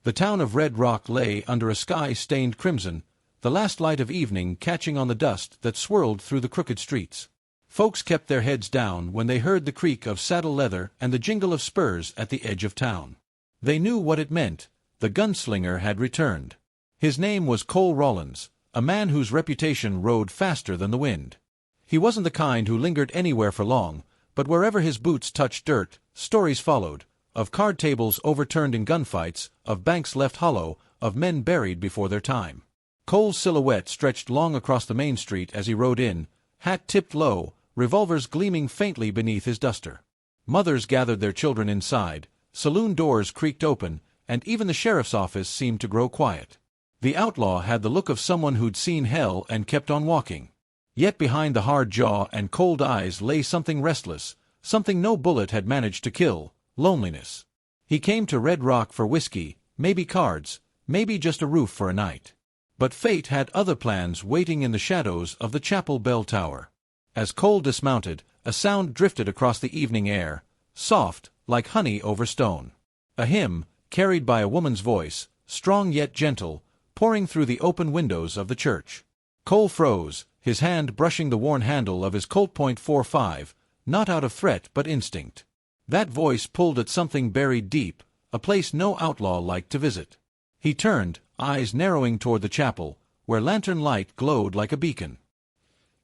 The town of Red Rock lay under a sky stained crimson, the last light of evening catching on the dust that swirled through the crooked streets. Folks kept their heads down when they heard the creak of saddle leather and the jingle of spurs at the edge of town. They knew what it meant. The gunslinger had returned. His name was Cole Rawlins, a man whose reputation rode faster than the wind. He wasn't the kind who lingered anywhere for long, but wherever his boots touched dirt, stories followed, of card tables overturned in gunfights, of banks left hollow, of men buried before their time. Cole's silhouette stretched long across the main street as he rode in, hat tipped low, revolvers gleaming faintly beneath his duster. Mothers gathered their children inside, saloon doors creaked open, and even the sheriff's office seemed to grow quiet. The outlaw had the look of someone who'd seen hell and kept on walking. Yet behind the hard jaw and cold eyes lay something restless, something no bullet had managed to kill: loneliness. He came to Red Rock for whiskey, maybe cards, maybe just a roof for a night. But fate had other plans waiting in the shadows of the chapel bell tower. As Cole dismounted, a sound drifted across the evening air, soft, like honey over stone. A hymn, carried by a woman's voice, strong yet gentle, pouring through the open windows of the church. Cole froze, his hand brushing the worn handle of his Colt .45, not out of threat but instinct. That voice pulled at something buried deep, a place no outlaw liked to visit. He turned, eyes narrowing toward the chapel, where lantern light glowed like a beacon.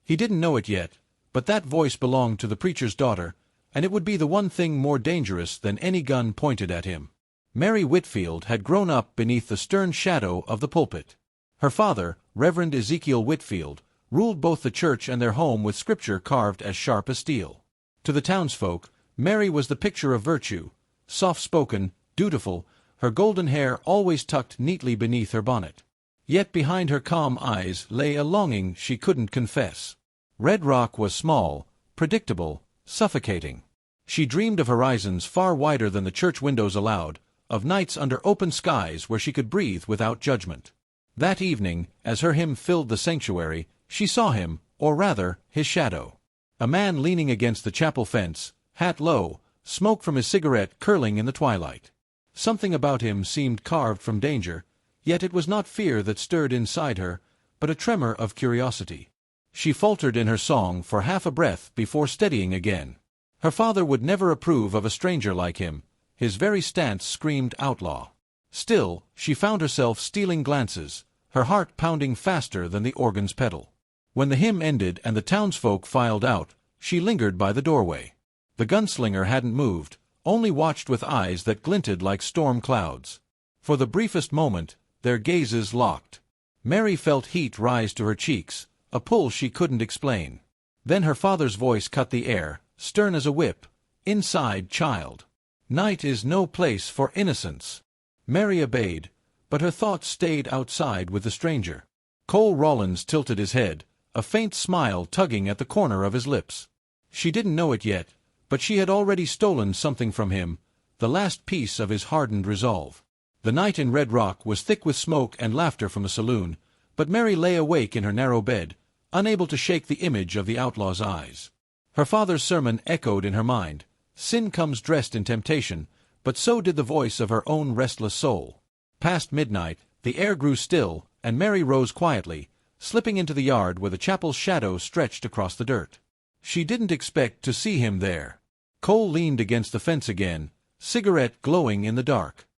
He didn't know it yet, but that voice belonged to the preacher's daughter, and it would be the one thing more dangerous than any gun pointed at him. Mary Whitfield had grown up beneath the stern shadow of the pulpit. Her father, Reverend Ezekiel Whitfield, ruled both the church and their home with scripture carved as sharp as steel. To the townsfolk, Mary was the picture of virtue, soft-spoken, dutiful, her golden hair always tucked neatly beneath her bonnet. Yet behind her calm eyes lay a longing she couldn't confess. Red Rock was small, predictable, suffocating. She dreamed of horizons far wider than the church windows allowed, of nights under open skies where she could breathe without judgment. That evening, as her hymn filled the sanctuary, she saw him, or rather, his shadow. A man leaning against the chapel fence, hat low, smoke from his cigarette curling in the twilight. Something about him seemed carved from danger, yet it was not fear that stirred inside her, but a tremor of curiosity. She faltered in her song for half a breath before steadying again. Her father would never approve of a stranger like him. His very stance screamed outlaw. Still, she found herself stealing glances, her heart pounding faster than the organ's pedal. When the hymn ended and the townsfolk filed out, she lingered by the doorway. The gunslinger hadn't moved, only watched with eyes that glinted like storm clouds. For the briefest moment, their gazes locked. Mary felt heat rise to her cheeks, a pull she couldn't explain. Then her father's voice cut the air, stern as a whip. "Inside, child. Night is no place for innocence." Mary obeyed, but her thoughts stayed outside with the stranger. Cole Rawlins tilted his head, a faint smile tugging at the corner of his lips. She didn't know it yet, but she had already stolen something from him, the last piece of his hardened resolve. The night in Red Rock was thick with smoke and laughter from the saloon, but Mary lay awake in her narrow bed, unable to shake the image of the outlaw's eyes. Her father's sermon echoed in her mind. Sin comes dressed in temptation, but so did the voice of her own restless soul. Past midnight, the air grew still, and Mary rose quietly, slipping into the yard where the chapel's shadow stretched across the dirt. She didn't expect to see him there. Cole leaned against the fence again, cigarette glowing in the dark.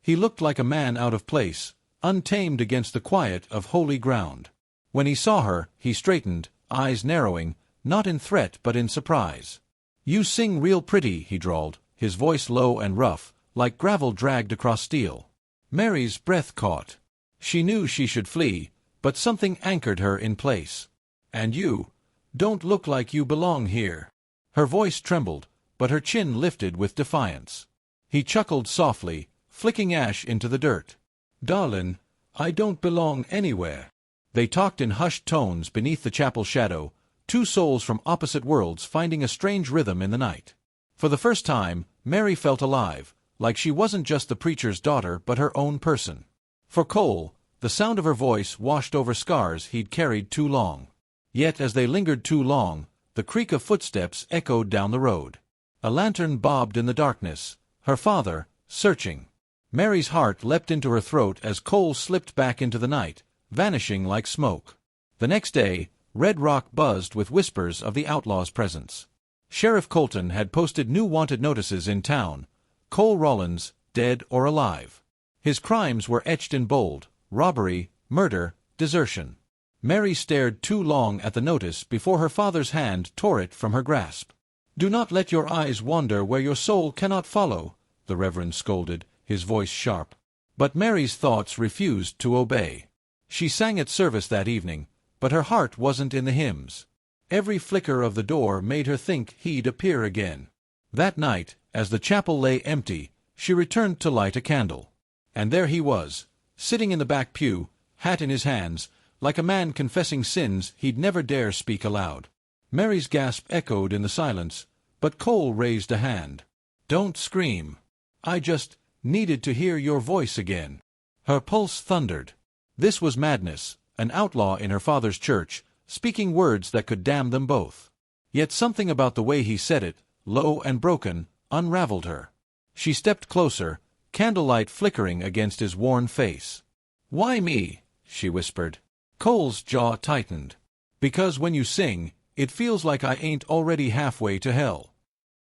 He looked like a man out of place, untamed against the quiet of holy ground. When he saw her, he straightened, eyes narrowing, not in threat but in surprise. "You sing real pretty," he drawled, his voice low and rough, like gravel dragged across steel. Mary's breath caught. She knew she should flee, but something anchored her in place. "And you don't look like you belong here." Her voice trembled, but her chin lifted with defiance. He chuckled softly, flicking ash into the dirt. "Darlin', I don't belong anywhere." They talked in hushed tones beneath the chapel shadow, two souls from opposite worlds finding a strange rhythm in the night. For the first time, Mary felt alive, like she wasn't just the preacher's daughter but her own person. For Cole, the sound of her voice washed over scars he'd carried too long. Yet as they lingered too long, the creak of footsteps echoed down the road. A lantern bobbed in the darkness, her father, searching. Mary's heart leapt into her throat as Cole slipped back into the night, vanishing like smoke. The next day, Red Rock buzzed with whispers of the Outlaws' presence. Sheriff Colton had posted new wanted notices in town. Cole Rollins, dead or alive. His crimes were etched in bold: robbery, murder, desertion. Mary stared too long at the notice before her father's hand tore it from her grasp. "Do not let your eyes wander where your soul cannot follow," the Reverend scolded, his voice sharp. But Mary's thoughts refused to obey. She sang at service that evening, but her heart wasn't in the hymns. Every flicker of the door made her think he'd appear again. That night, as the chapel lay empty, she returned to light a candle. And there he was, sitting in the back pew, hat in his hands, like a man confessing sins he'd never dare speak aloud. Mary's gasp echoed in the silence, but Cole raised a hand. "Don't scream. I just needed to hear your voice again." Her pulse thundered. This was madness, an outlaw in her father's church, speaking words that could damn them both. Yet something about the way he said it, low and broken, unraveled her. She stepped closer, candlelight flickering against his worn face. "Why me?" she whispered. Cole's jaw tightened. "Because when you sing, it feels like I ain't already halfway to hell."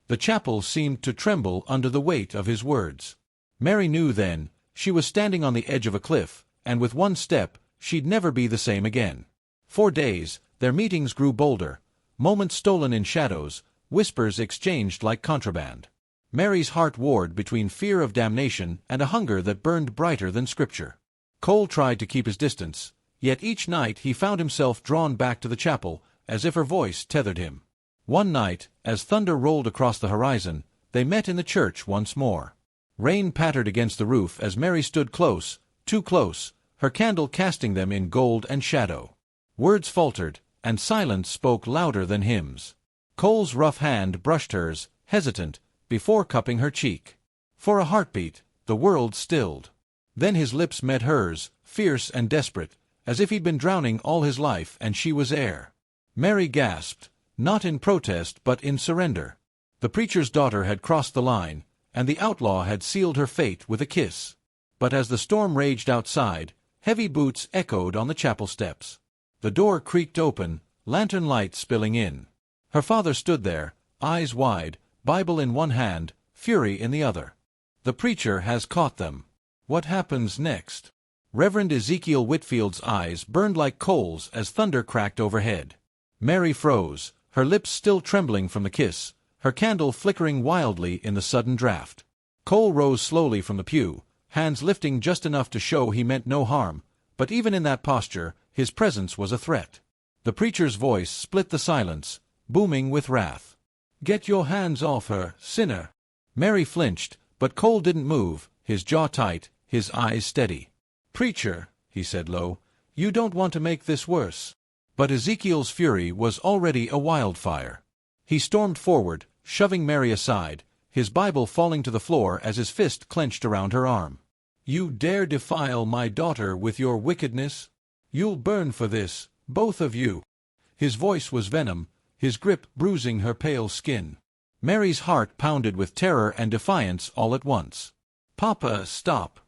The chapel seemed to tremble under the weight of his words. Mary knew then she was standing on the edge of a cliff, and with one step she'd never be the same again. For days, their meetings grew bolder, moments stolen in shadows, whispers exchanged like contraband. Mary's heart warred between fear of damnation and a hunger that burned brighter than Scripture. Cole tried to keep his distance, yet each night he found himself drawn back to the chapel, as if her voice tethered him. One night, as thunder rolled across the horizon, they met in the church once more. Rain pattered against the roof as Mary stood close, too close, her candle casting them in gold and shadow. Words faltered, and silence spoke louder than hymns. Cole's rough hand brushed hers, hesitant, before cupping her cheek. For a heartbeat, the world stilled. Then his lips met hers, fierce and desperate, as if he'd been drowning all his life and she was air. Mary gasped, not in protest but in surrender. The preacher's daughter had crossed the line, and the outlaw had sealed her fate with a kiss. But as the storm raged outside, heavy boots echoed on the chapel steps. The door creaked open, lantern light spilling in. Her father stood there, eyes wide, Bible in one hand, fury in the other. The preacher has caught them. What happens next? Reverend Ezekiel Whitfield's eyes burned like coals as thunder cracked overhead. Mary froze, her lips still trembling from the kiss, her candle flickering wildly in the sudden draft. Cole rose slowly from the pew, hands lifting just enough to show he meant no harm, but even in that posture, his presence was a threat. The preacher's voice split the silence, booming with wrath. "Get your hands off her, sinner!" Mary flinched, but Cole didn't move, his jaw tight, his eyes steady. "Preacher," he said low, "you don't want to make this worse." But Ezekiel's fury was already a wildfire. He stormed forward, shoving Mary aside, his Bible falling to the floor as his fist clenched around her arm. "You dare defile my daughter with your wickedness? You'll burn for this, both of you." His voice was venom, his grip bruising her pale skin. Mary's heart pounded with terror and defiance all at once. "Papa, stop.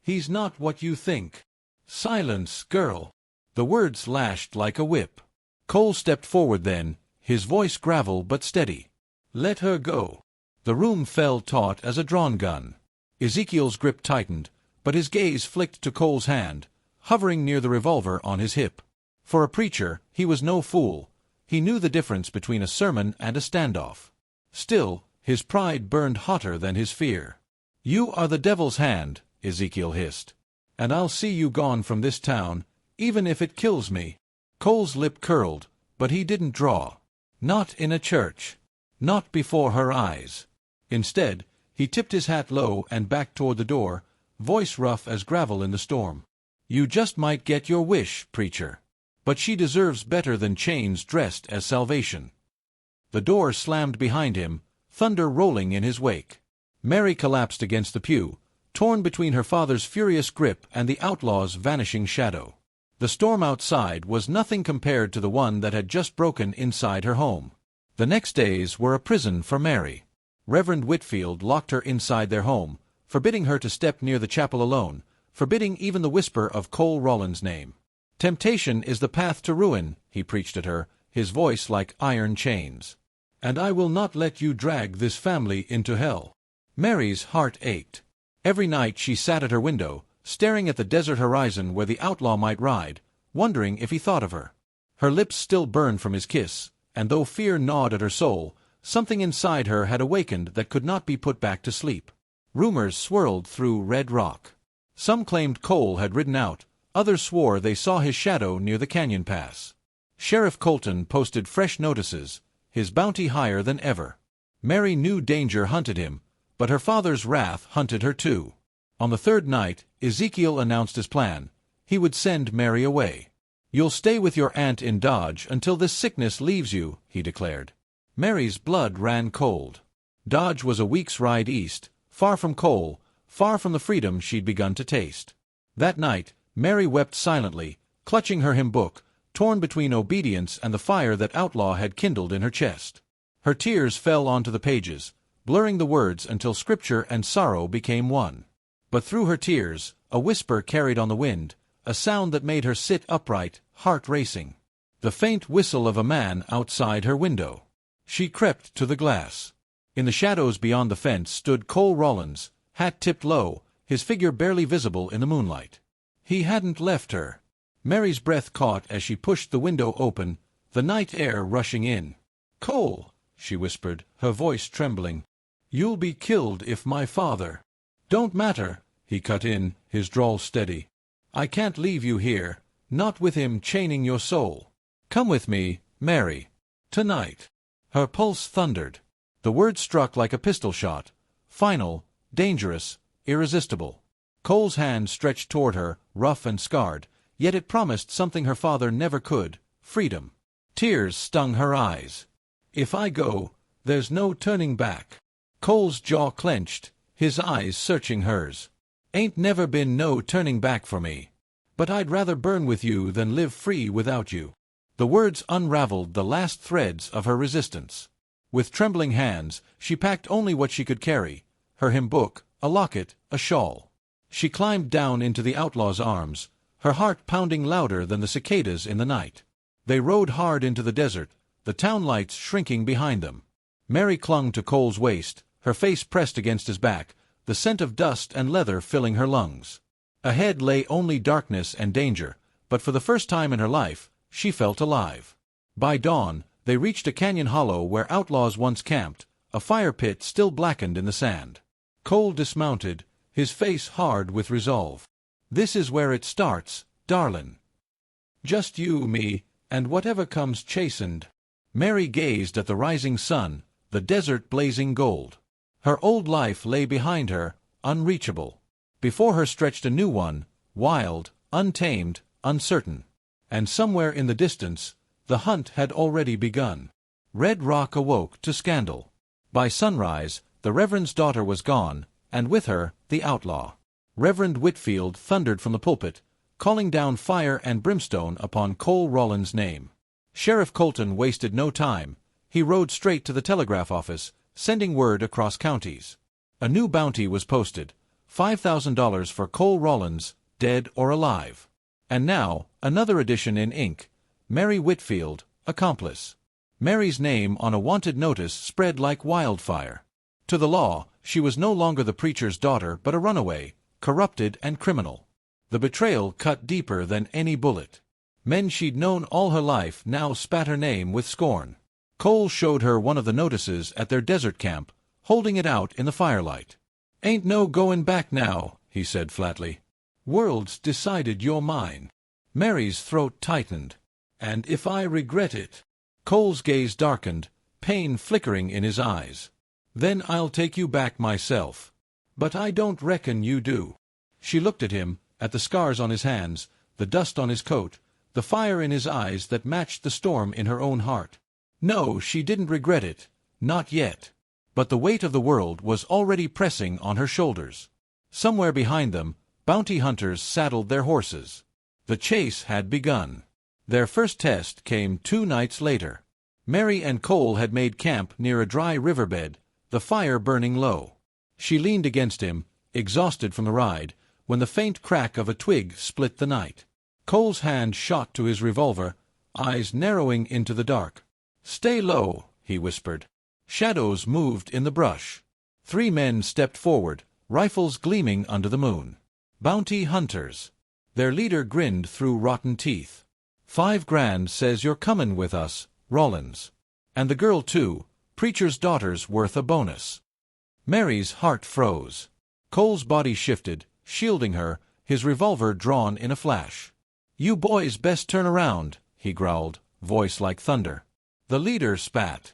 He's not what you think. Silence, girl." The words lashed like a whip. Cole stepped forward then, his voice gravel but steady. "Let her go." The room fell taut as a drawn gun. Ezekiel's grip tightened, but his gaze flicked to Cole's hand, hovering near the revolver on his hip. For a preacher, he was no fool. He knew the difference between a sermon and a standoff. Still, his pride burned hotter than his fear. "You are the devil's hand," Ezekiel hissed. "And I'll see you gone from this town, even if it kills me." Cole's lip curled, but he didn't draw. Not in a church. Not before her eyes. Instead, he tipped his hat low and backed toward the door, voice rough as gravel in the storm. "You just might get your wish, preacher. But she deserves better than chains dressed as salvation." The door slammed behind him, thunder rolling in his wake. Mary collapsed against the pew, torn between her father's furious grip and the outlaw's vanishing shadow. The storm outside was nothing compared to the one that had just broken inside her home. The next days were a prison for Mary. Reverend Whitfield locked her inside their home, forbidding her to step near the chapel alone, forbidding even the whisper of Cole Rollins' name. "Temptation is the path to ruin," he preached at her, his voice like iron chains. "And I will not let you drag this family into hell." Mary's heart ached. Every night she sat at her window, staring at the desert horizon where the outlaw might ride, wondering if he thought of her. Her lips still burned from his kiss, and though fear gnawed at her soul, something inside her had awakened that could not be put back to sleep. Rumors swirled through Red Rock. Some claimed Cole had ridden out, others swore they saw his shadow near the canyon pass. Sheriff Colton posted fresh notices, his bounty higher than ever. Mary knew danger hunted him, but her father's wrath hunted her too. On the third night, Ezekiel announced his plan. He would send Mary away. "You'll stay with your aunt in Dodge until this sickness leaves you," he declared. Mary's blood ran cold. Dodge was a week's ride east, far from Cole, far from the freedom she'd begun to taste. That night, Mary wept silently, clutching her hymn book, torn between obedience and the fire that Outlaw had kindled in her chest. Her tears fell onto the pages, blurring the words until scripture and sorrow became one. But through her tears, a whisper carried on the wind, a sound that made her sit upright, heart racing. The faint whistle of a man outside her window. She crept to the glass. In the shadows beyond the fence stood Cole Rollins, hat tipped low, his figure barely visible in the moonlight. He hadn't left her. Mary's breath caught as she pushed the window open, the night air rushing in. "Cole," she whispered, her voice trembling. "You'll be killed if my father—" "Don't matter," he cut in, his drawl steady. "I can't leave you here, not with him chaining your soul. Come with me, Mary. Tonight." Her pulse thundered. The word struck like a pistol shot. Final, dangerous, irresistible. Cole's hand stretched toward her, rough and scarred, yet it promised something her father never could, freedom. Tears stung her eyes. "If I go, there's no turning back." Cole's jaw clenched, his eyes searching hers. "Ain't never been no turning back for me. But I'd rather burn with you than live free without you." The words unraveled the last threads of her resistance. With trembling hands, she packed only what she could carry, her hymn book, a locket, a shawl. She climbed down into the outlaw's arms, her heart pounding louder than the cicadas in the night. They rode hard into the desert, the town lights shrinking behind them. Mary clung to Cole's waist, her face pressed against his back, the scent of dust and leather filling her lungs. Ahead lay only darkness and danger, but for the first time in her life, she felt alive. By dawn, they reached a canyon hollow where outlaws once camped, a fire pit still blackened in the sand. Cole dismounted, his face hard with resolve. "This is where it starts, darlin'. Just you, me, and whatever comes chastened." Mary gazed at the rising sun, the desert blazing gold. Her old life lay behind her, unreachable. Before her stretched a new one, wild, untamed, uncertain. And somewhere in the distance, the hunt had already begun. Red Rock awoke to scandal. By sunrise, the Reverend's daughter was gone, and with her, the outlaw. Reverend Whitfield thundered from the pulpit, calling down fire and brimstone upon Cole Rollins' name. Sheriff Colton wasted no time. He rode straight to the telegraph office, sending word across counties. A new bounty was posted, $5,000 for Cole Rollins, dead or alive. And now, another addition in ink, Mary Whitfield, accomplice. Mary's name on a wanted notice spread like wildfire. To the law, she was no longer the preacher's daughter but a runaway, corrupted and criminal. The betrayal cut deeper than any bullet. Men she'd known all her life now spat her name with scorn. Cole showed her one of the notices at their desert camp, holding it out in the firelight. "Ain't no goin' back now," he said flatly. "World's decided you're mine." Mary's throat tightened. "And if I regret it—" Cole's gaze darkened, pain flickering in his eyes. "Then I'll take you back myself. But I don't reckon you do." She looked at him, at the scars on his hands, the dust on his coat, the fire in his eyes that matched the storm in her own heart. No, she didn't regret it. Not yet. But the weight of the world was already pressing on her shoulders. Somewhere behind them, bounty hunters saddled their horses. The chase had begun. Their first test came 2 nights later. Mary and Cole had made camp near a dry riverbed, the fire burning low. She leaned against him, exhausted from the ride, when the faint crack of a twig split the night. Cole's hand shot to his revolver, eyes narrowing into the dark. "Stay low," he whispered. Shadows moved in the brush. 3 men stepped forward, rifles gleaming under the moon. Bounty hunters. Their leader grinned through rotten teeth. "$5,000 says you're comin' with us, Rollins. And the girl too, preacher's daughter's worth a bonus." Mary's heart froze. Cole's body shifted, shielding her, his revolver drawn in a flash. "You boys best turn around," he growled, voice like thunder. The leader spat.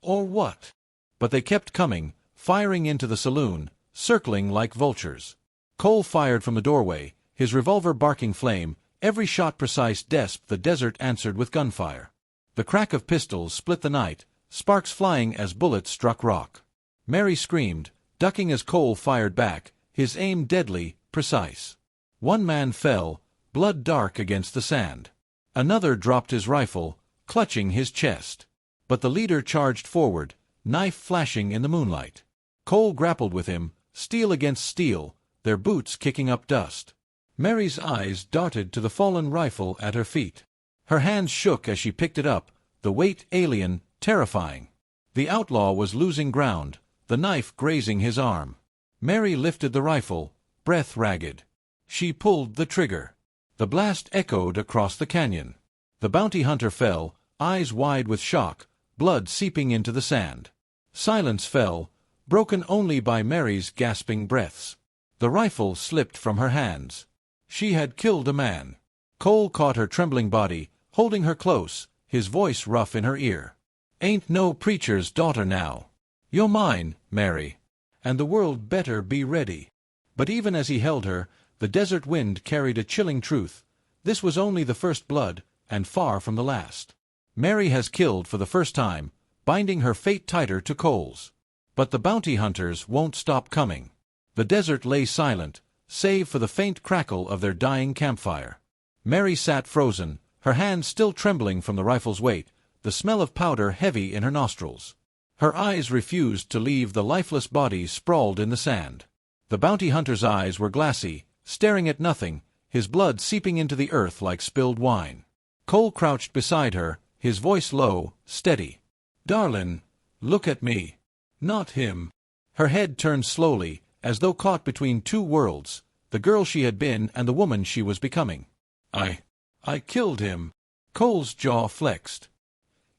"Or what?" But they kept coming, firing into the saloon, circling like vultures. Cole fired from the doorway, his revolver barking flame, every shot precise. The desert answered with gunfire. The crack of pistols split the night, sparks flying as bullets struck rock. Mary screamed, ducking as Cole fired back, his aim deadly, precise. 1 man fell, blood dark against the sand. Another dropped his rifle, clutching his chest. But the leader charged forward, knife flashing in the moonlight. Cole grappled with him, steel against steel, their boots kicking up dust. Mary's eyes darted to the fallen rifle at her feet. Her hands shook as she picked it up, the weight alien, terrifying. The outlaw was losing ground, the knife grazing his arm. Mary lifted the rifle, breath ragged. She pulled the trigger. The blast echoed across the canyon. The bounty hunter fell, eyes wide with shock, blood seeping into the sand. Silence fell, broken only by Mary's gasping breaths. The rifle slipped from her hands. She had killed a man. Cole caught her trembling body, holding her close, his voice rough in her ear. "Ain't no preacher's daughter now. You're mine, Mary. And the world better be ready." But even as he held her, the desert wind carried a chilling truth. This was only the first blood, and far from the last. Mary has killed for the first time, binding her fate tighter to Cole's. But the bounty hunters won't stop coming. The desert lay silent, save for the faint crackle of their dying campfire. Mary sat frozen, her hands still trembling from the rifle's weight, the smell of powder heavy in her nostrils. Her eyes refused to leave the lifeless body sprawled in the sand. The bounty hunter's eyes were glassy, staring at nothing, his blood seeping into the earth like spilled wine. Cole crouched beside her, his voice low, steady. "Darlin', look at me. Not him." Her head turned slowly, as though caught between 2 worlds, the girl she had been and the woman she was becoming. I killed him." Cole's jaw flexed.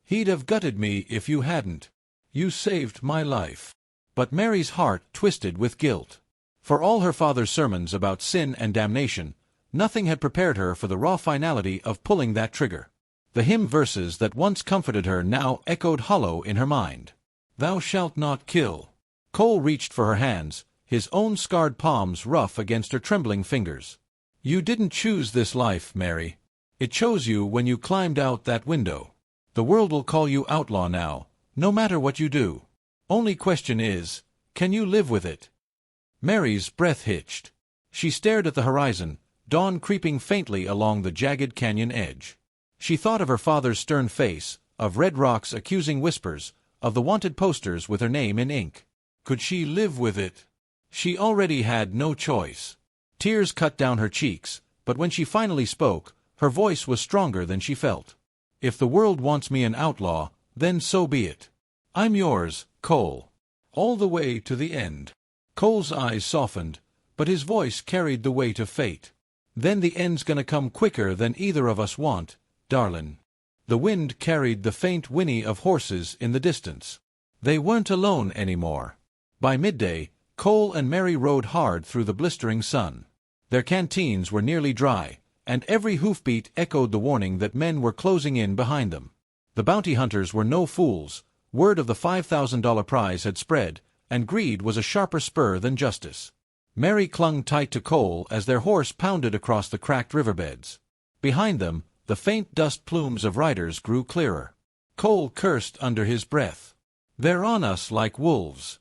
"He'd have gutted me if you hadn't. You saved my life." But Mary's heart twisted with guilt. For all her father's sermons about sin and damnation, nothing had prepared her for the raw finality of pulling that trigger. The hymn verses that once comforted her now echoed hollow in her mind. "Thou shalt not kill." Cole reached for her hands, his own scarred palms rough against her trembling fingers. "You didn't choose this life, Mary. It chose you when you climbed out that window. The world will call you outlaw now, no matter what you do. Only question is, can you live with it?" Mary's breath hitched. She stared at the horizon, dawn creeping faintly along the jagged canyon edge. She thought of her father's stern face, of Red Rock's accusing whispers, of the wanted posters with her name in ink. Could she live with it? She already had no choice. Tears cut down her cheeks, but when she finally spoke, her voice was stronger than she felt. "If the world wants me an outlaw, then so be it. I'm yours, Cole. All the way to the end." Cole's eyes softened, but his voice carried the weight of fate. "Then the end's gonna come quicker than either of us want, darlin'." The wind carried the faint whinny of horses in the distance. They weren't alone anymore. By midday, Cole and Mary rode hard through the blistering sun. Their canteens were nearly dry, and every hoofbeat echoed the warning that men were closing in behind them. The bounty hunters were no fools. Word of the $5,000 prize had spread, and greed was a sharper spur than justice. Mary clung tight to Cole as their horse pounded across the cracked riverbeds. Behind them, the faint dust plumes of riders grew clearer. Cole cursed under his breath. "They're on us like wolves."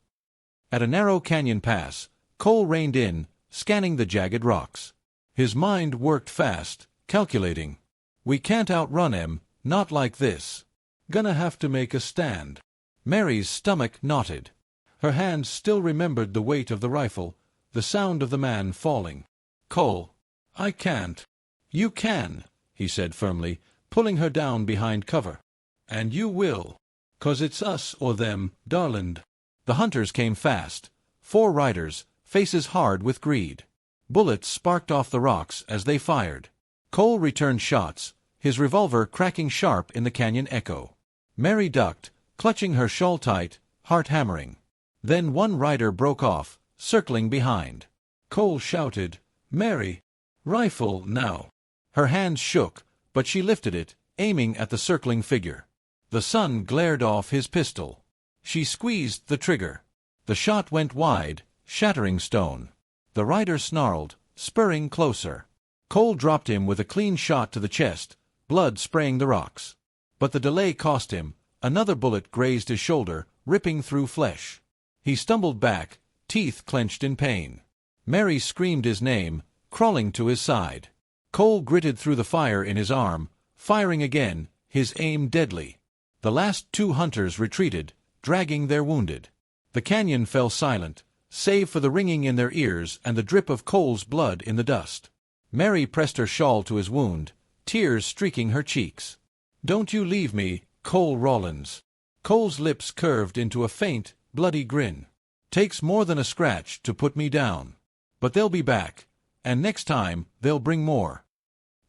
At a narrow canyon pass, Cole reined in, scanning the jagged rocks. His mind worked fast, calculating. "We can't outrun 'em, not like this. Gonna have to make a stand." Mary's stomach knotted. Her hands still remembered the weight of the rifle, the sound of the man falling. "Cole, I can't." "You can," he said firmly, pulling her down behind cover. "And you will. 'Cause it's us or them, darling." The hunters came fast. 4 riders, faces hard with greed. Bullets sparked off the rocks as they fired. Cole returned shots, his revolver cracking sharp in the canyon echo. Mary ducked, clutching her shawl tight, heart hammering. Then one rider broke off, circling behind. Cole shouted, "Mary! Rifle, now!" Her hands shook, but she lifted it, aiming at the circling figure. The sun glared off his pistol. She squeezed the trigger. The shot went wide, shattering stone. The rider snarled, spurring closer. Cole dropped him with a clean shot to the chest, blood spraying the rocks. But the delay cost him. Another bullet grazed his shoulder, ripping through flesh. He stumbled back, teeth clenched in pain. Mary screamed his name, crawling to his side. Cole gritted through the fire in his arm, firing again, his aim deadly. The last 2 hunters retreated, dragging their wounded. The canyon fell silent, save for the ringing in their ears and the drip of Cole's blood in the dust. Mary pressed her shawl to his wound, tears streaking her cheeks. "Don't you leave me, Cole Rawlins." Cole's lips curved into a faint, bloody grin. "Takes more than a scratch to put me down. But they'll be back, and next time they'll bring more."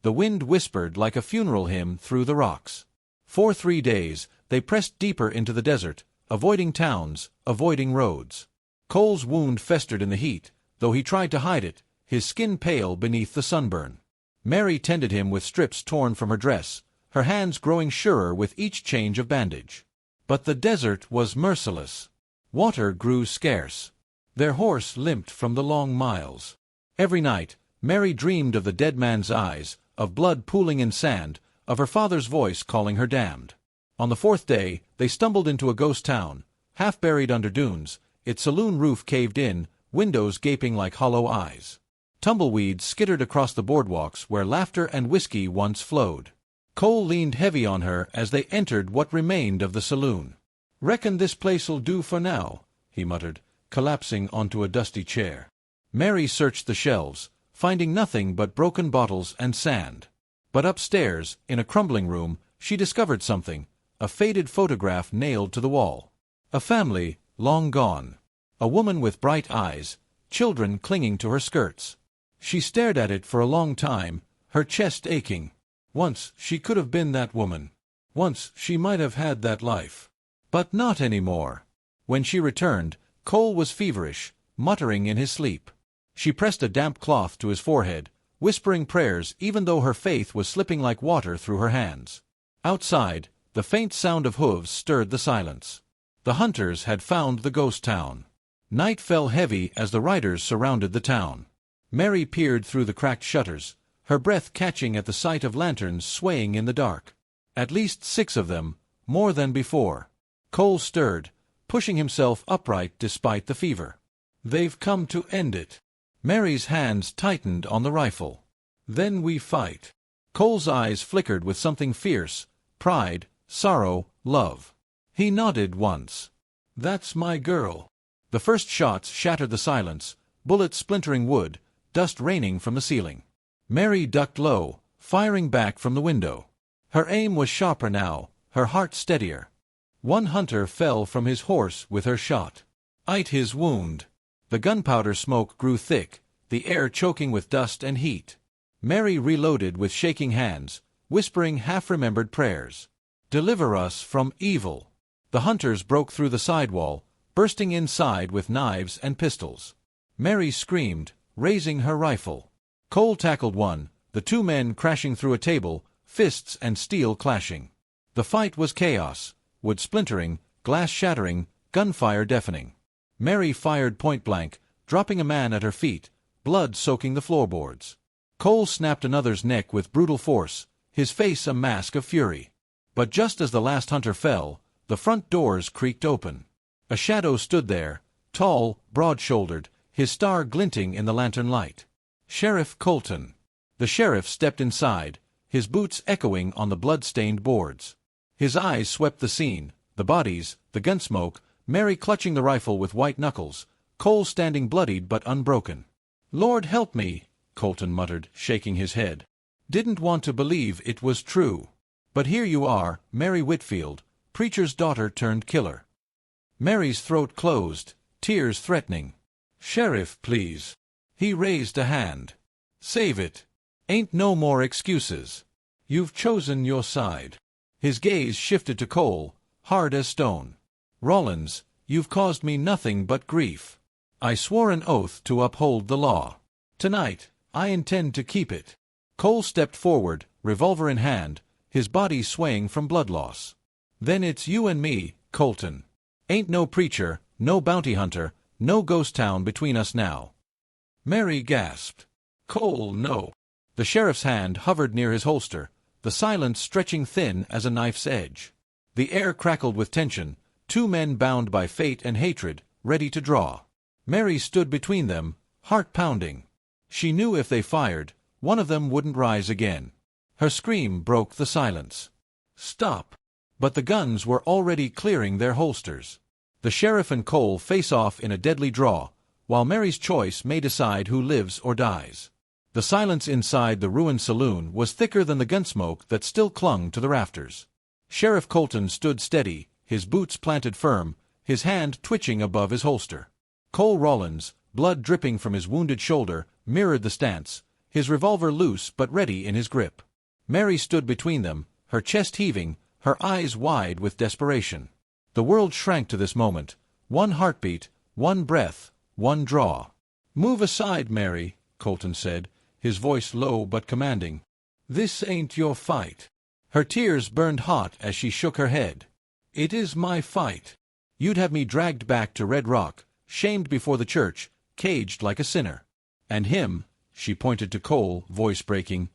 The wind whispered like a funeral hymn through the rocks. For 3 days, they pressed deeper into the desert, avoiding towns, avoiding roads. Cole's wound festered in the heat, though he tried to hide it, his skin pale beneath the sunburn. Mary tended him with strips torn from her dress, her hands growing surer with each change of bandage. But the desert was merciless. Water grew scarce. Their horse limped from the long miles. Every night, Mary dreamed of the dead man's eyes, of blood pooling in sand, of her father's voice calling her damned. On the 4th day, they stumbled into a ghost town, half buried under dunes, its saloon roof caved in, windows gaping like hollow eyes. Tumbleweeds skittered across the boardwalks where laughter and whiskey once flowed. Cole leaned heavy on her as they entered what remained of the saloon. "Reckon this place'll do for now," he muttered, collapsing onto a dusty chair. Mary searched the shelves, finding nothing but broken bottles and sand. But upstairs, in a crumbling room, she discovered something, a faded photograph nailed to the wall. A family, long gone. A woman with bright eyes, children clinging to her skirts. She stared at it for a long time, her chest aching. Once she could have been that woman. Once she might have had that life. But not anymore. When she returned, Cole was feverish, muttering in his sleep. She pressed a damp cloth to his forehead, whispering prayers even though her faith was slipping like water through her hands. Outside, the faint sound of hooves stirred the silence. The hunters had found the ghost town. Night fell heavy as the riders surrounded the town. Mary peered through the cracked shutters, her breath catching at the sight of lanterns swaying in the dark. At least 6 of them, more than before. Cole stirred, pushing himself upright despite the fever. "They've come to end it." Mary's hands tightened on the rifle. "Then we fight." Cole's eyes flickered with something fierce, pride, sorrow, love. He nodded once. "That's my girl." The first shots shattered the silence, bullets splintering wood, dust raining from the ceiling. Mary ducked low, firing back from the window. Her aim was sharper now, her heart steadier. One hunter fell from his horse with her shot. Ate his wound. The gunpowder smoke grew thick, the air choking with dust and heat. Mary reloaded with shaking hands, whispering half-remembered prayers. "Deliver us from evil." The hunters broke through the sidewall, bursting inside with knives and pistols. Mary screamed, raising her rifle. Cole tackled one, the 2 men crashing through a table, fists and steel clashing. The fight was chaos, wood splintering, glass shattering, gunfire deafening. Mary fired point-blank, dropping a man at her feet, blood soaking the floorboards. Cole snapped another's neck with brutal force, his face a mask of fury. But just as the last hunter fell, the front doors creaked open. A shadow stood there, tall, broad-shouldered, his star glinting in the lantern light. Sheriff Colton. The sheriff stepped inside, his boots echoing on the blood-stained boards. His eyes swept the scene, the bodies, the gunsmoke, Mary clutching the rifle with white knuckles, Cole standing bloodied but unbroken. "Lord help me," Colton muttered, shaking his head. "Didn't want to believe it was true. But here you are, Mary Whitfield, preacher's daughter turned killer." Mary's throat closed, tears threatening. "Sheriff, please." He raised a hand. "Save it. Ain't no more excuses. You've chosen your side." His gaze shifted to Cole, hard as stone. "Rollins, you've caused me nothing but grief. I swore an oath to uphold the law. Tonight, I intend to keep it." Cole stepped forward, revolver in hand, his body swaying from blood loss. "Then it's you and me, Colton. Ain't no preacher, no bounty hunter, no ghost town between us now." Mary gasped. "Cole, no." The sheriff's hand hovered near his holster, the silence stretching thin as a knife's edge. The air crackled with tension, two men bound by fate and hatred, ready to draw. Mary stood between them, heart pounding. She knew if they fired, one of them wouldn't rise again. Her scream broke the silence. "Stop!" But the guns were already clearing their holsters. The sheriff and Cole face off in a deadly draw, while Mary's choice may decide who lives or dies. The silence inside the ruined saloon was thicker than the gunsmoke that still clung to the rafters. Sheriff Colton stood steady, his boots planted firm, his hand twitching above his holster. Cole Rollins, blood dripping from his wounded shoulder, mirrored the stance, his revolver loose but ready in his grip. Mary stood between them, her chest heaving, her eyes wide with desperation. The world shrank to this moment. One heartbeat, one breath, one draw. "Move aside, Mary," Colton said, his voice low but commanding. "This ain't your fight." Her tears burned hot as she shook her head. "It is my fight. You'd have me dragged back to Red Rock, shamed before the church, caged like a sinner. And him," she pointed to Cole, voice breaking,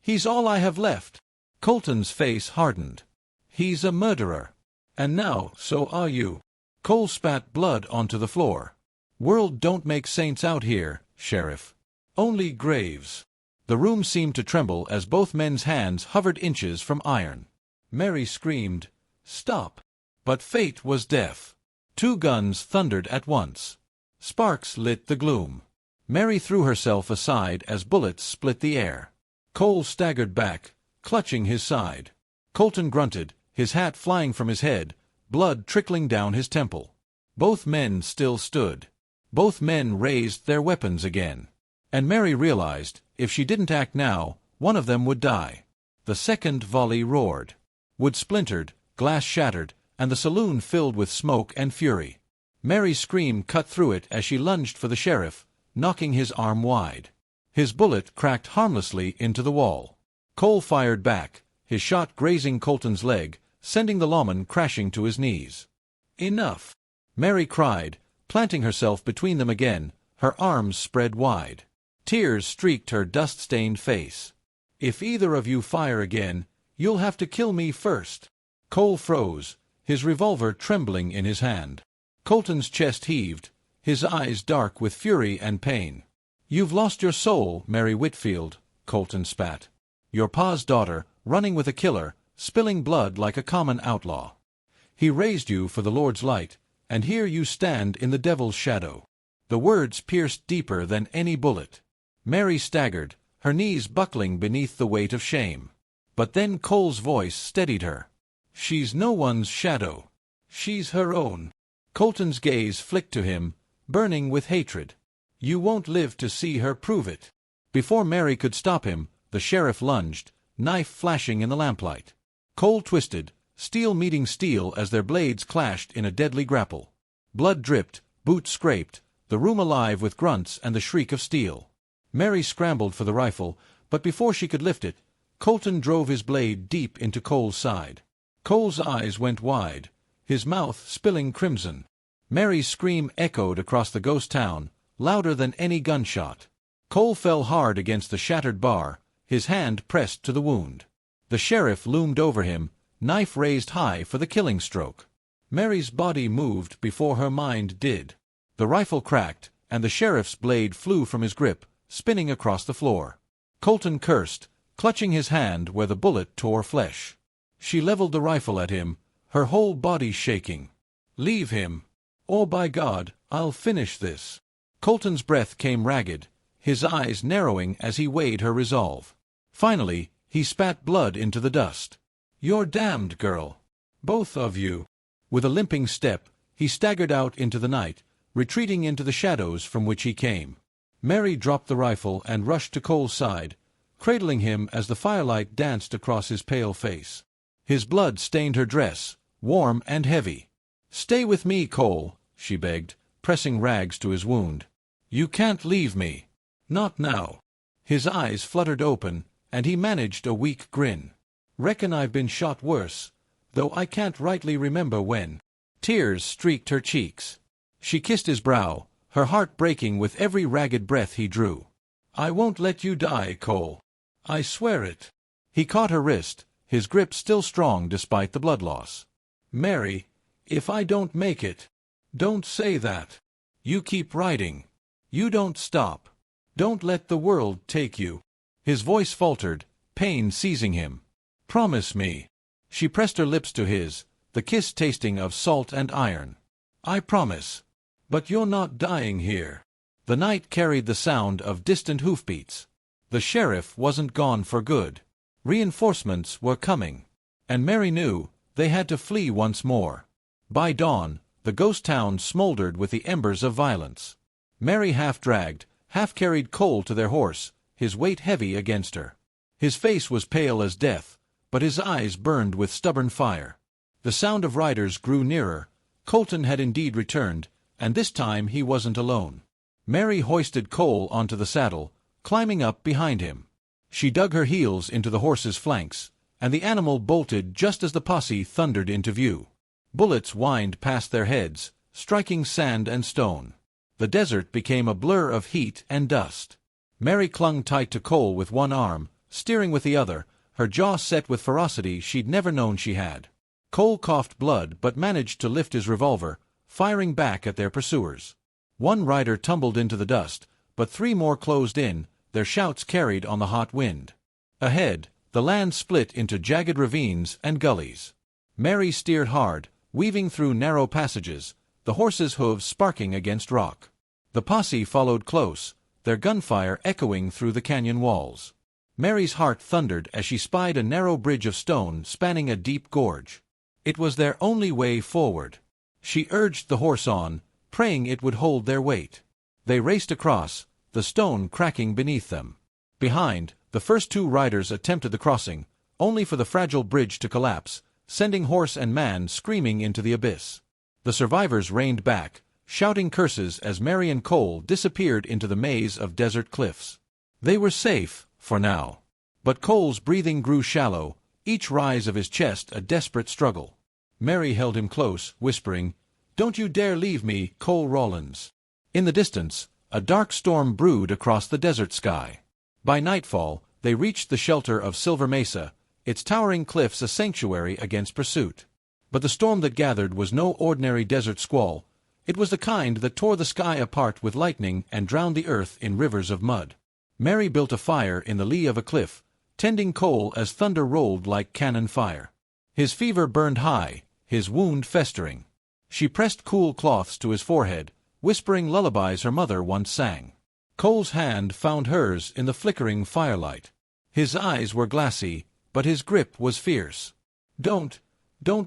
"he's all I have left." Colton's face hardened. "He's a murderer. And now, so are you." Cole spat blood onto the floor. "World don't make saints out here, Sheriff. Only graves." The room seemed to tremble as both men's hands hovered inches from iron. Mary screamed, "Stop!" But fate was deaf. Two guns thundered at once. Sparks lit the gloom. Mary threw herself aside as bullets split the air. Cole staggered back, clutching his side. Colton grunted, his hat flying from his head, blood trickling down his temple. Both men still stood. Both men raised their weapons again. And Mary realized, if she didn't act now, one of them would die. The second volley roared. Wood splintered, glass shattered, and the saloon filled with smoke and fury. Mary's scream cut through it as she lunged for the sheriff, knocking his arm wide. His bullet cracked harmlessly into the wall. Cole fired back, his shot grazing Colton's leg, sending the lawman crashing to his knees. "Enough!" Mary cried, planting herself between them again, her arms spread wide. Tears streaked her dust-stained face. "If either of you fire again, you'll have to kill me first." Cole froze, his revolver trembling in his hand. Colton's chest heaved, his eyes dark with fury and pain. "You've lost your soul, Mary Whitfield," Colton spat. "Your pa's daughter, running with a killer, spilling blood like a common outlaw. He raised you for the Lord's light, and here you stand in the devil's shadow." The words pierced deeper than any bullet. Mary staggered, her knees buckling beneath the weight of shame. But then Cole's voice steadied her. "She's no one's shadow. She's her own." Colton's gaze flicked to him, burning with hatred. "You won't live to see her prove it." Before Mary could stop him, the sheriff lunged, knife flashing in the lamplight. Cole twisted, steel meeting steel as their blades clashed in a deadly grapple. Blood dripped, boots scraped, the room alive with grunts and the shriek of steel. Mary scrambled for the rifle, but before she could lift it, Colton drove his blade deep into Cole's side. Cole's eyes went wide, his mouth spilling crimson. Mary's scream echoed across the ghost town, louder than any gunshot. Cole fell hard against the shattered bar, his hand pressed to the wound. The sheriff loomed over him, knife raised high for the killing stroke. Mary's body moved before her mind did. The rifle cracked, and the sheriff's blade flew from his grip, spinning across the floor. Colton cursed, clutching his hand where the bullet tore flesh. She leveled the rifle at him, her whole body shaking. "Leave him. Or by God, I'll finish this. Colton's breath came ragged, his eyes narrowing as he weighed her resolve. Finally, he spat blood into the dust. You're damned, girl. Both of you. With a limping step, he staggered out into the night, retreating into the shadows from which he came. Mary dropped the rifle and rushed to Cole's side, cradling him as the firelight danced across his pale face. His blood stained her dress, warm and heavy. "Stay with me, Cole," she begged, pressing rags to his wound. "You can't leave me. Not now." His eyes fluttered open, and he managed a weak grin. "Reckon I've been shot worse, though I can't rightly remember when." Tears streaked her cheeks. She kissed his brow, her heart breaking with every ragged breath he drew. "I won't let you die, Cole. I swear it." He caught her wrist, his grip still strong despite the blood loss. "Mary, if I don't make it." "Don't say that. You keep riding. You don't stop. Don't let the world take you." His voice faltered, pain seizing him. "Promise me." She pressed her lips to his, the kiss tasting of salt and iron. "I promise. But you're not dying here." The night carried the sound of distant hoofbeats. The sheriff wasn't gone for good. Reinforcements were coming. And Mary knew they had to flee once more. By dawn, the ghost town smoldered with the embers of violence. Mary half-dragged, half-carried Cole to their horse, his weight heavy against her. His face was pale as death, but his eyes burned with stubborn fire. The sound of riders grew nearer. Colton had indeed returned, and this time he wasn't alone. Mary hoisted Cole onto the saddle, climbing up behind him. She dug her heels into the horse's flanks, and the animal bolted just as the posse thundered into view. Bullets whined past their heads, striking sand and stone. The desert became a blur of heat and dust. Mary clung tight to Cole with one arm, steering with the other, her jaw set with ferocity she'd never known she had. Cole coughed blood but managed to lift his revolver, firing back at their pursuers. One rider tumbled into the dust, but three more closed in, their shouts carried on the hot wind. Ahead, the land split into jagged ravines and gullies. Mary steered hard, weaving through narrow passages, the horses' hooves sparking against rock. The posse followed close, their gunfire echoing through the canyon walls. Mary's heart thundered as she spied a narrow bridge of stone spanning a deep gorge. It was their only way forward. She urged the horse on, praying it would hold their weight. They raced across, the stone cracking beneath them. Behind, the first two riders attempted the crossing, only for the fragile bridge to collapse, sending horse and man screaming into the abyss. The survivors reined back, shouting curses as Mary and Cole disappeared into the maze of desert cliffs. They were safe, for now. But Cole's breathing grew shallow, each rise of his chest a desperate struggle. Mary held him close, whispering, "Don't you dare leave me, Cole Rawlins." In the distance, a dark storm brewed across the desert sky. By nightfall, they reached the shelter of Silver Mesa, its towering cliffs a sanctuary against pursuit. But the storm that gathered was no ordinary desert squall. It was the kind that tore the sky apart with lightning and drowned the earth in rivers of mud. Mary built a fire in the lee of a cliff, tending Cole as thunder rolled like cannon fire. His fever burned high, his wound festering. She pressed cool cloths to his forehead, whispering lullabies her mother once sang. Cole's hand found hers in the flickering firelight. His eyes were glassy, but his grip was fierce. Don't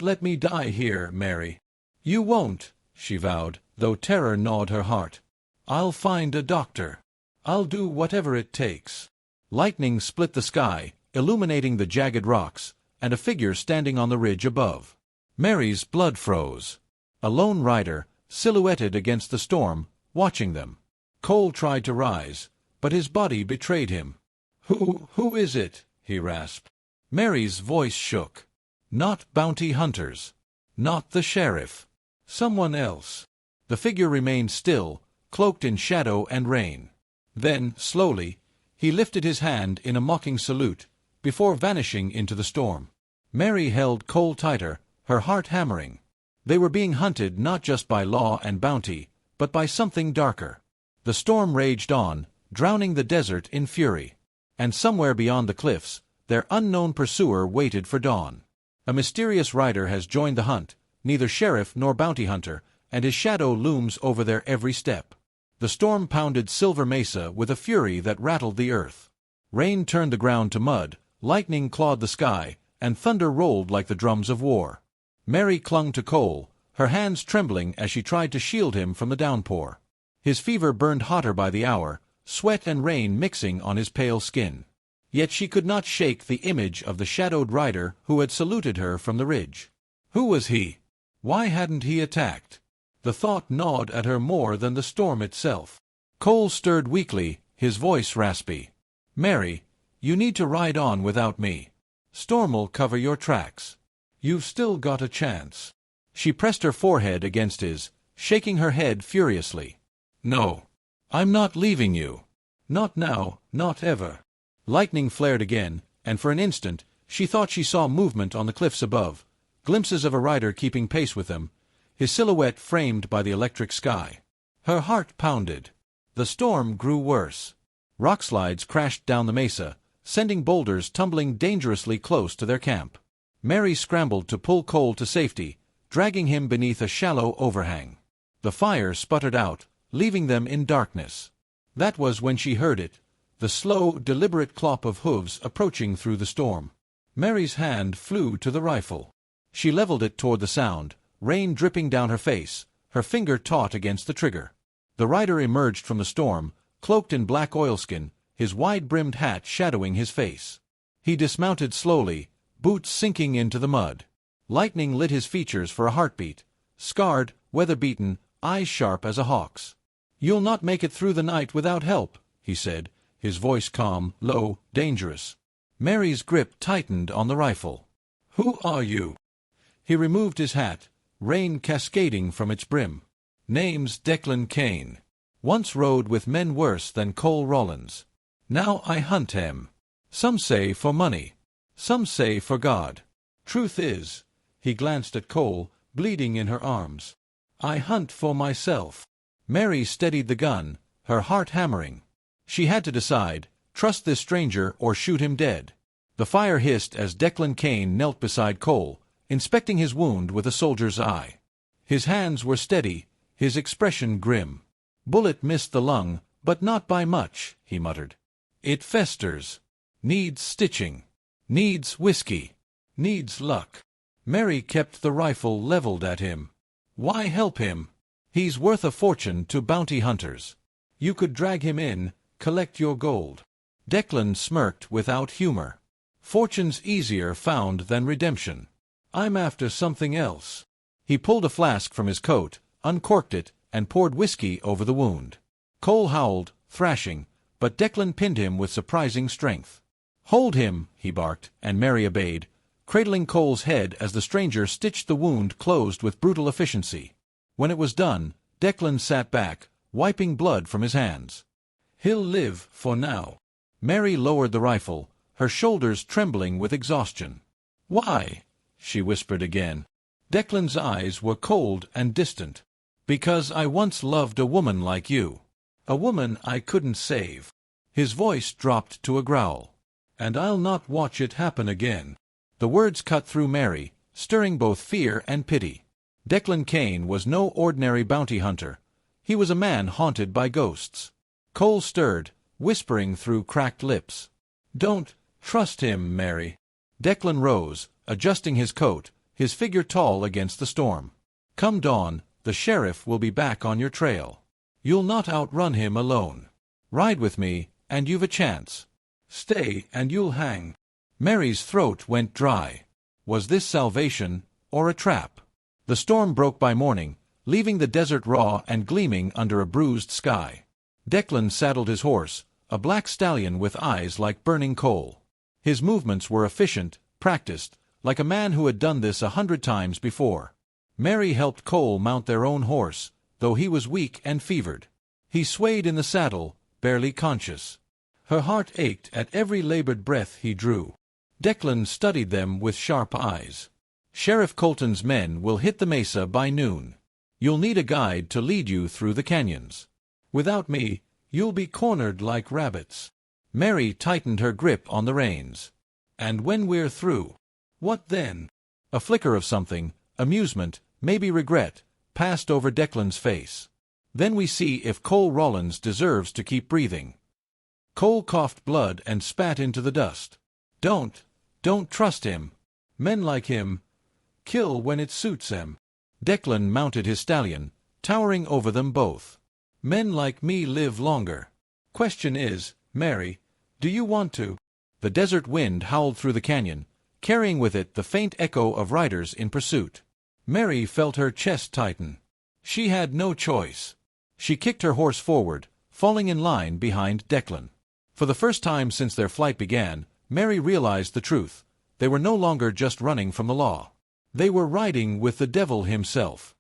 let me die here, Mary." "You won't," she vowed, though terror gnawed her heart. "I'll find a doctor. I'll do whatever it takes." Lightning split the sky, illuminating the jagged rocks, and a figure standing on the ridge above. Mary's blood froze. A lone rider, silhouetted against the storm, watching them. Cole tried to rise, but his body betrayed him. Who is it?" he rasped. Mary's voice shook. "Not bounty hunters. Not the sheriff. Someone else." The figure remained still, cloaked in shadow and rain. Then, slowly, he lifted his hand in a mocking salute, before vanishing into the storm. Mary held Cole tighter, her heart hammering. They were being hunted not just by law and bounty, but by something darker. The storm raged on, drowning the desert in fury. And somewhere beyond the cliffs, their unknown pursuer waited for dawn. A mysterious rider has joined the hunt, neither sheriff nor bounty hunter, and his shadow looms over their every step. The storm pounded Silver Mesa with a fury that rattled the earth. Rain turned the ground to mud, lightning clawed the sky, and thunder rolled like the drums of war. Mary clung to Cole, her hands trembling as she tried to shield him from the downpour. His fever burned hotter by the hour, sweat and rain mixing on his pale skin. Yet she could not shake the image of the shadowed rider who had saluted her from the ridge. Who was he? Why hadn't he attacked? The thought gnawed at her more than the storm itself. Cole stirred weakly, his voice raspy. "Mary, you need to ride on without me. Storm'll cover your tracks. You've still got a chance." She pressed her forehead against his, shaking her head furiously. "No. I'm not leaving you. Not now, not ever." Lightning flared again, and for an instant she thought she saw movement on the cliffs above, glimpses of a rider keeping pace with them, his silhouette framed by the electric sky. Her heart pounded. The storm grew worse. Rockslides crashed down the mesa, sending boulders tumbling dangerously close to their camp. Mary scrambled to pull Cole to safety, dragging him beneath a shallow overhang. The fire sputtered out, leaving them in darkness. That was when she heard it, the slow, deliberate clop of hooves approaching through the storm. Mary's hand flew to the rifle. She leveled it toward the sound, rain dripping down her face, her finger taut against the trigger. The rider emerged from the storm, cloaked in black oilskin, his wide-brimmed hat shadowing his face. He dismounted slowly, boots sinking into the mud. Lightning lit his features for a heartbeat, scarred, weather-beaten, eyes sharp as a hawk's. "You'll not make it through the night without help," he said, his voice calm, low, dangerous. Mary's grip tightened on the rifle. "Who are you?" He removed his hat, rain cascading from its brim. "Name's Declan Cain. Once rode with men worse than Cole Rollins. Now I hunt him. Some say for money. Some say for God. Truth is," he glanced at Cole, bleeding in her arms, "I hunt for myself." Mary steadied the gun, her heart hammering. She had to decide, trust this stranger or shoot him dead. The fire hissed as Declan Cain knelt beside Cole, inspecting his wound with a soldier's eye. His hands were steady, his expression grim. "Bullet missed the lung, but not by much," he muttered. "It festers. Needs stitching. Needs whiskey. Needs luck." Mary kept the rifle leveled at him. "Why help him? He's worth a fortune to bounty hunters. You could drag him in, collect your gold." Declan smirked without humor. "Fortune's easier found than redemption. I'm after something else." He pulled a flask from his coat, uncorked it, and poured whiskey over the wound. Cole howled, thrashing, but Declan pinned him with surprising strength. "Hold him," he barked, and Mary obeyed, cradling Cole's head as the stranger stitched the wound closed with brutal efficiency. When it was done, Declan sat back, wiping blood from his hands. "He'll live for now." Mary lowered the rifle, her shoulders trembling with exhaustion. "Why?" she whispered again. Declan's eyes were cold and distant. "Because I once loved a woman like you. A woman I couldn't save." His voice dropped to a growl. "And I'll not watch it happen again." The words cut through Mary, stirring both fear and pity. Declan Cain was no ordinary bounty hunter. He was a man haunted by ghosts. Cole stirred, whispering through cracked lips. "Don't trust him, Mary." Declan rose, adjusting his coat, his figure tall against the storm. "Come dawn, the sheriff will be back on your trail. You'll not outrun him alone. Ride with me, and you've a chance. Stay, and you'll hang." Mary's throat went dry. Was this salvation, or a trap? The storm broke by morning, leaving the desert raw and gleaming under a bruised sky. Declan saddled his horse, a black stallion with eyes like burning coal. His movements were efficient, practiced, like a man who had done this 100 times before. Mary helped Cole mount their own horse, though he was weak and fevered. He swayed in the saddle, barely conscious. Her heart ached at every labored breath he drew. Declan studied them with sharp eyes. "Sheriff Colton's men will hit the mesa by noon. You'll need a guide to lead you through the canyons. Without me, you'll be cornered like rabbits." Mary tightened her grip on the reins. "And when we're through, what then?" A flicker of something, amusement, maybe regret, passed over Declan's face. Then we see if Cole Rollins deserves to keep breathing. Cole coughed blood and spat into the dust. Don't trust him. Men like him kill when it suits them. Declan mounted his stallion, towering over them both. Men like me live longer. Question is, Mary, do you want to? The desert wind howled through the canyon, carrying with it the faint echo of riders in pursuit. Mary felt her chest tighten. She had no choice. She kicked her horse forward, falling in line behind Declan. For the first time since their flight began, Mary realized the truth. They were no longer just running from the law. They were riding with the devil himself.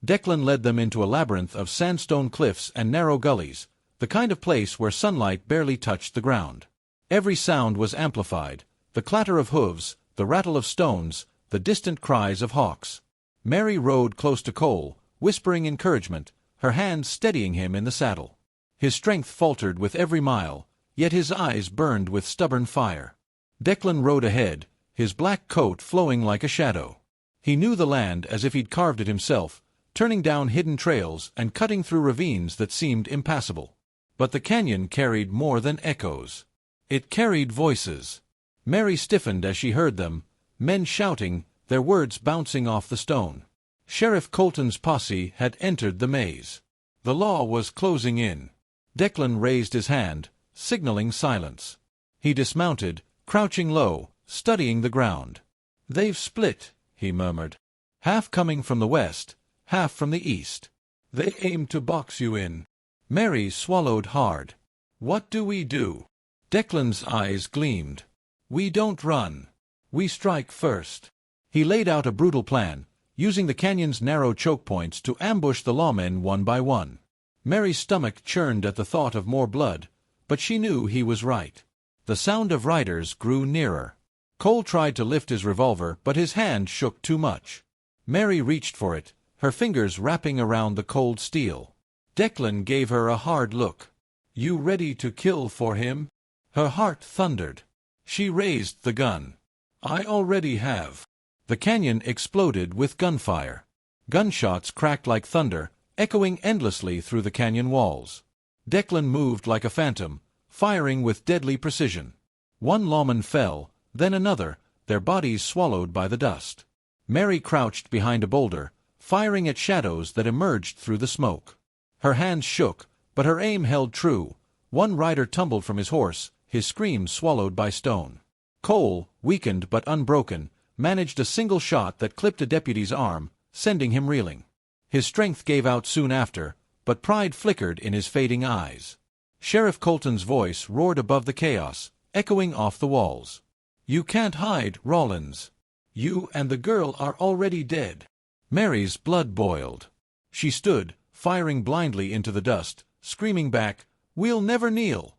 Declan led them into a labyrinth of sandstone cliffs and narrow gullies, the kind of place where sunlight barely touched the ground. Every sound was amplified, the clatter of hooves, the rattle of stones, the distant cries of hawks. Mary rode close to Cole, whispering encouragement, her hands steadying him in the saddle. His strength faltered with every mile, yet his eyes burned with stubborn fire. Declan rode ahead, his black coat flowing like a shadow. He knew the land as if he'd carved it himself, turning down hidden trails and cutting through ravines that seemed impassable. But the canyon carried more than echoes. It carried voices. Mary stiffened as she heard them, men shouting, their words bouncing off the stone. Sheriff Colton's posse had entered the maze. The law was closing in. Declan raised his hand, signaling silence. He dismounted, crouching low, studying the ground. "They've split," he murmured. "Half coming from the west, half from the east. They aim to box you in." Mary swallowed hard. "What do we do?" Declan's eyes gleamed. "We don't run. We strike first." He laid out a brutal plan, using the canyon's narrow choke points to ambush the lawmen one by one. Mary's stomach churned at the thought of more blood, but she knew he was right. The sound of riders grew nearer. Cole tried to lift his revolver, but his hand shook too much. Mary reached for it, her fingers wrapping around the cold steel. Declan gave her a hard look. "You ready to kill for him?" Her heart thundered. She raised the gun. "I already have." The canyon exploded with gunfire. Gunshots cracked like thunder, echoing endlessly through the canyon walls. Declan moved like a phantom, firing with deadly precision. One lawman fell, then another, their bodies swallowed by the dust. Mary crouched behind a boulder, firing at shadows that emerged through the smoke. Her hands shook, but her aim held true. One rider tumbled from his horse, his screams swallowed by stone. Cole, weakened but unbroken, managed a single shot that clipped a deputy's arm, sending him reeling. His strength gave out soon after, but pride flickered in his fading eyes. Sheriff Colton's voice roared above the chaos, echoing off the walls. "You can't hide, Rollins. You and the girl are already dead." Mary's blood boiled. She stood, firing blindly into the dust, screaming back, "We'll never kneel."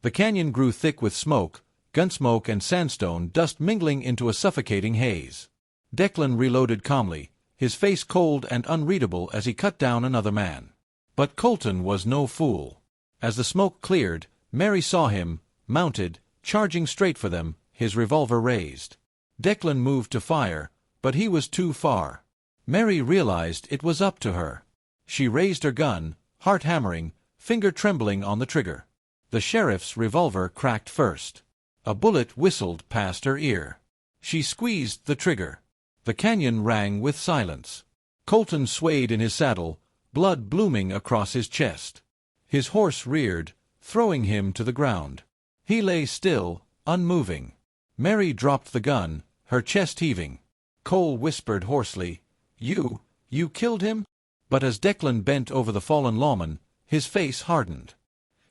The canyon grew thick with smoke, gunsmoke and sandstone dust mingling into a suffocating haze. Declan reloaded calmly, his face cold and unreadable as he cut down another man. But Colton was no fool. As the smoke cleared, Mary saw him, mounted, charging straight for them, his revolver raised. Declan moved to fire, but he was too far. Mary realized it was up to her. She raised her gun, heart hammering, finger trembling on the trigger. The sheriff's revolver cracked first. A bullet whistled past her ear. She squeezed the trigger. The canyon rang with silence. Colton swayed in his saddle, blood blooming across his chest. His horse reared, throwing him to the ground. He lay still, unmoving. Mary dropped the gun, her chest heaving. Cole whispered hoarsely, You killed him?" But as Declan bent over the fallen lawman, his face hardened.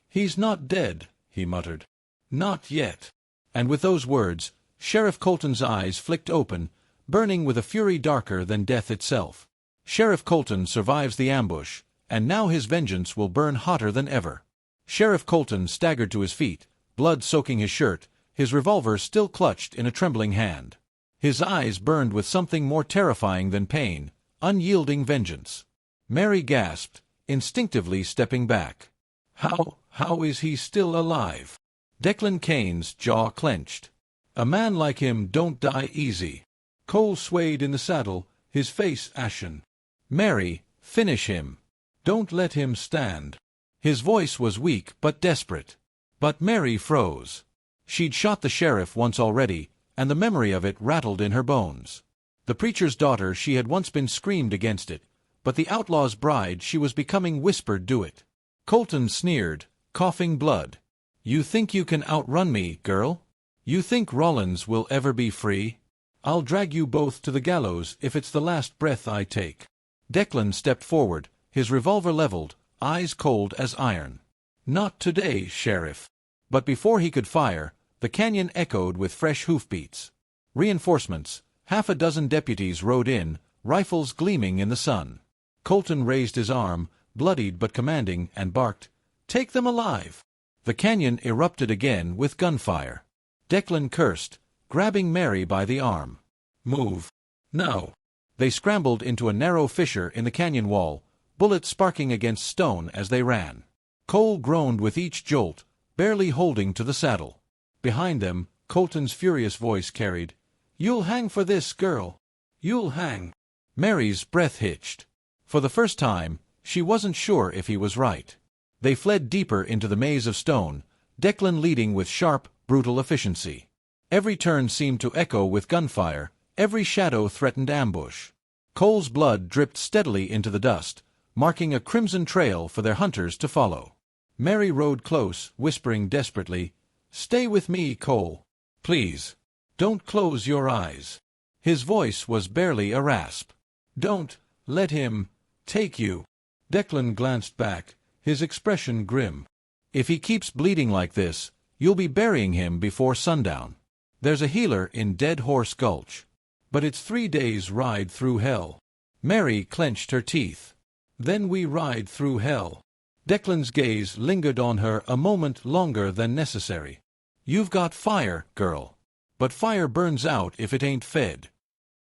"He's not dead," he muttered. "Not yet." And with those words, Sheriff Colton's eyes flicked open, burning with a fury darker than death itself. Sheriff Colton survives the ambush, and now his vengeance will burn hotter than ever. Sheriff Colton staggered to his feet, blood soaking his shirt, his revolver still clutched in a trembling hand. His eyes burned with something more terrifying than pain, unyielding vengeance. Mary gasped, instinctively stepping back. How is he still alive?" Declan Kane's jaw clenched. "A man like him don't die easy." Cole swayed in the saddle, his face ashen. Mary, Finish him. Don't let him stand." His voice was weak but desperate. But Mary froze. She'd shot the sheriff once already, and the memory of it rattled in her bones. The preacher's daughter, she had once been screamed against it, but the outlaw's bride she was becoming whispered do it. Colton sneered, coughing blood. "You think you can outrun me, girl? You think Rollins will ever be free? I'll drag you both to the gallows if it's the last breath I take." Declan stepped forward, his revolver leveled, eyes cold as iron. "Not today, Sheriff." But before he could fire, the canyon echoed with fresh hoofbeats. Reinforcements, half a dozen deputies rode in, rifles gleaming in the sun. Colton raised his arm, bloodied but commanding, and barked, "Take them alive!" The canyon erupted again with gunfire. Declan cursed, grabbing Mary by the arm. "Move. Now." They scrambled into a narrow fissure in the canyon wall, bullets sparking against stone as they ran. Cole groaned with each jolt, barely holding to the saddle. Behind them, Colton's furious voice carried, "You'll hang for this, girl. You'll hang." Mary's breath hitched. For the first time, she wasn't sure if he was right. They fled deeper into the maze of stone, Declan leading with sharp, brutal efficiency. Every turn seemed to echo with gunfire, every shadow threatened ambush. Cole's blood dripped steadily into the dust, marking a crimson trail for their hunters to follow. Mary rode close, whispering desperately, "Stay with me, Cole. Please. Don't close your eyes." His voice was barely a rasp. "Don't let him take you." Declan glanced back, his expression grim. "If he keeps bleeding like this, you'll be burying him before sundown. There's a healer in Dead Horse Gulch. But it's 3 days' ride through hell." Mary clenched her teeth. "Then we ride through hell." Declan's gaze lingered on her a moment longer than necessary. "You've got fire, girl. But fire burns out if it ain't fed."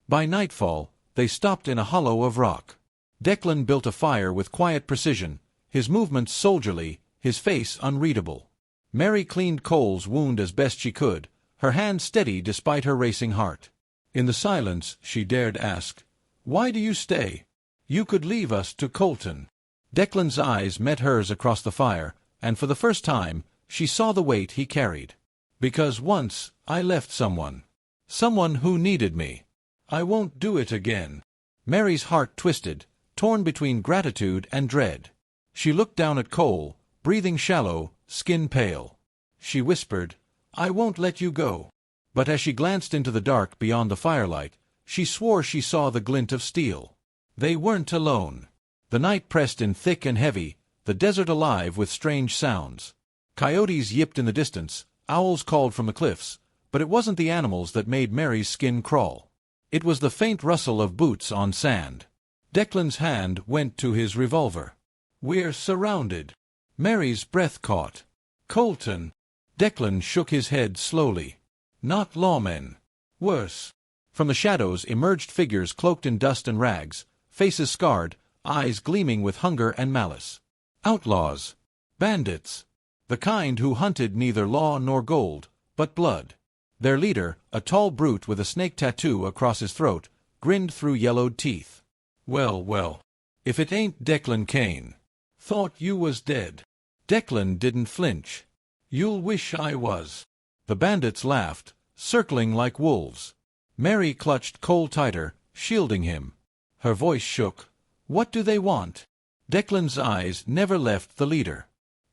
By nightfall, they stopped in a hollow of rock. Declan built a fire with quiet precision, his movements soldierly, his face unreadable. Mary cleaned Cole's wound as best she could, her hand steady despite her racing heart. In the silence, she dared ask, "Why do you stay? You could leave us to Colton." Declan's eyes met hers across the fire, and for the first time, she saw the weight he carried. "Because once, I left someone. Someone who needed me. I won't do it again." Mary's heart twisted, torn between gratitude and dread. She looked down at Cole, breathing shallow, skin pale. She whispered, "I won't let you go." But as she glanced into the dark beyond the firelight, she swore she saw the glint of steel. They weren't alone. The night pressed in thick and heavy, the desert alive with strange sounds. Coyotes yipped in the distance, owls called from the cliffs, but it wasn't the animals that made Mary's skin crawl. It was the faint rustle of boots on sand. Declan's hand went to his revolver. "We're surrounded." Mary's breath caught. "Colton." Declan shook his head slowly. "Not lawmen. Worse." From the shadows emerged figures cloaked in dust and rags, faces scarred, eyes gleaming with hunger and malice. Outlaws. Bandits. The kind who hunted neither law nor gold, but blood. Their leader, a tall brute with a snake tattoo across his throat, grinned through yellowed teeth. "Well, well. If it ain't Declan Kane. Thought you was dead." Declan didn't flinch. "You'll wish I was." The bandits laughed, circling like wolves. Mary clutched Cole tighter, shielding him. Her voice shook. "What do they want?" Declan's eyes never left the leader.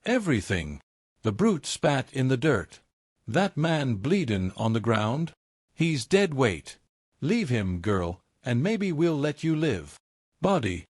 "Everything." The brute spat in the dirt. "That man bleedin' on the ground? He's dead weight. Leave him, girl, and maybe we'll let you live. Body."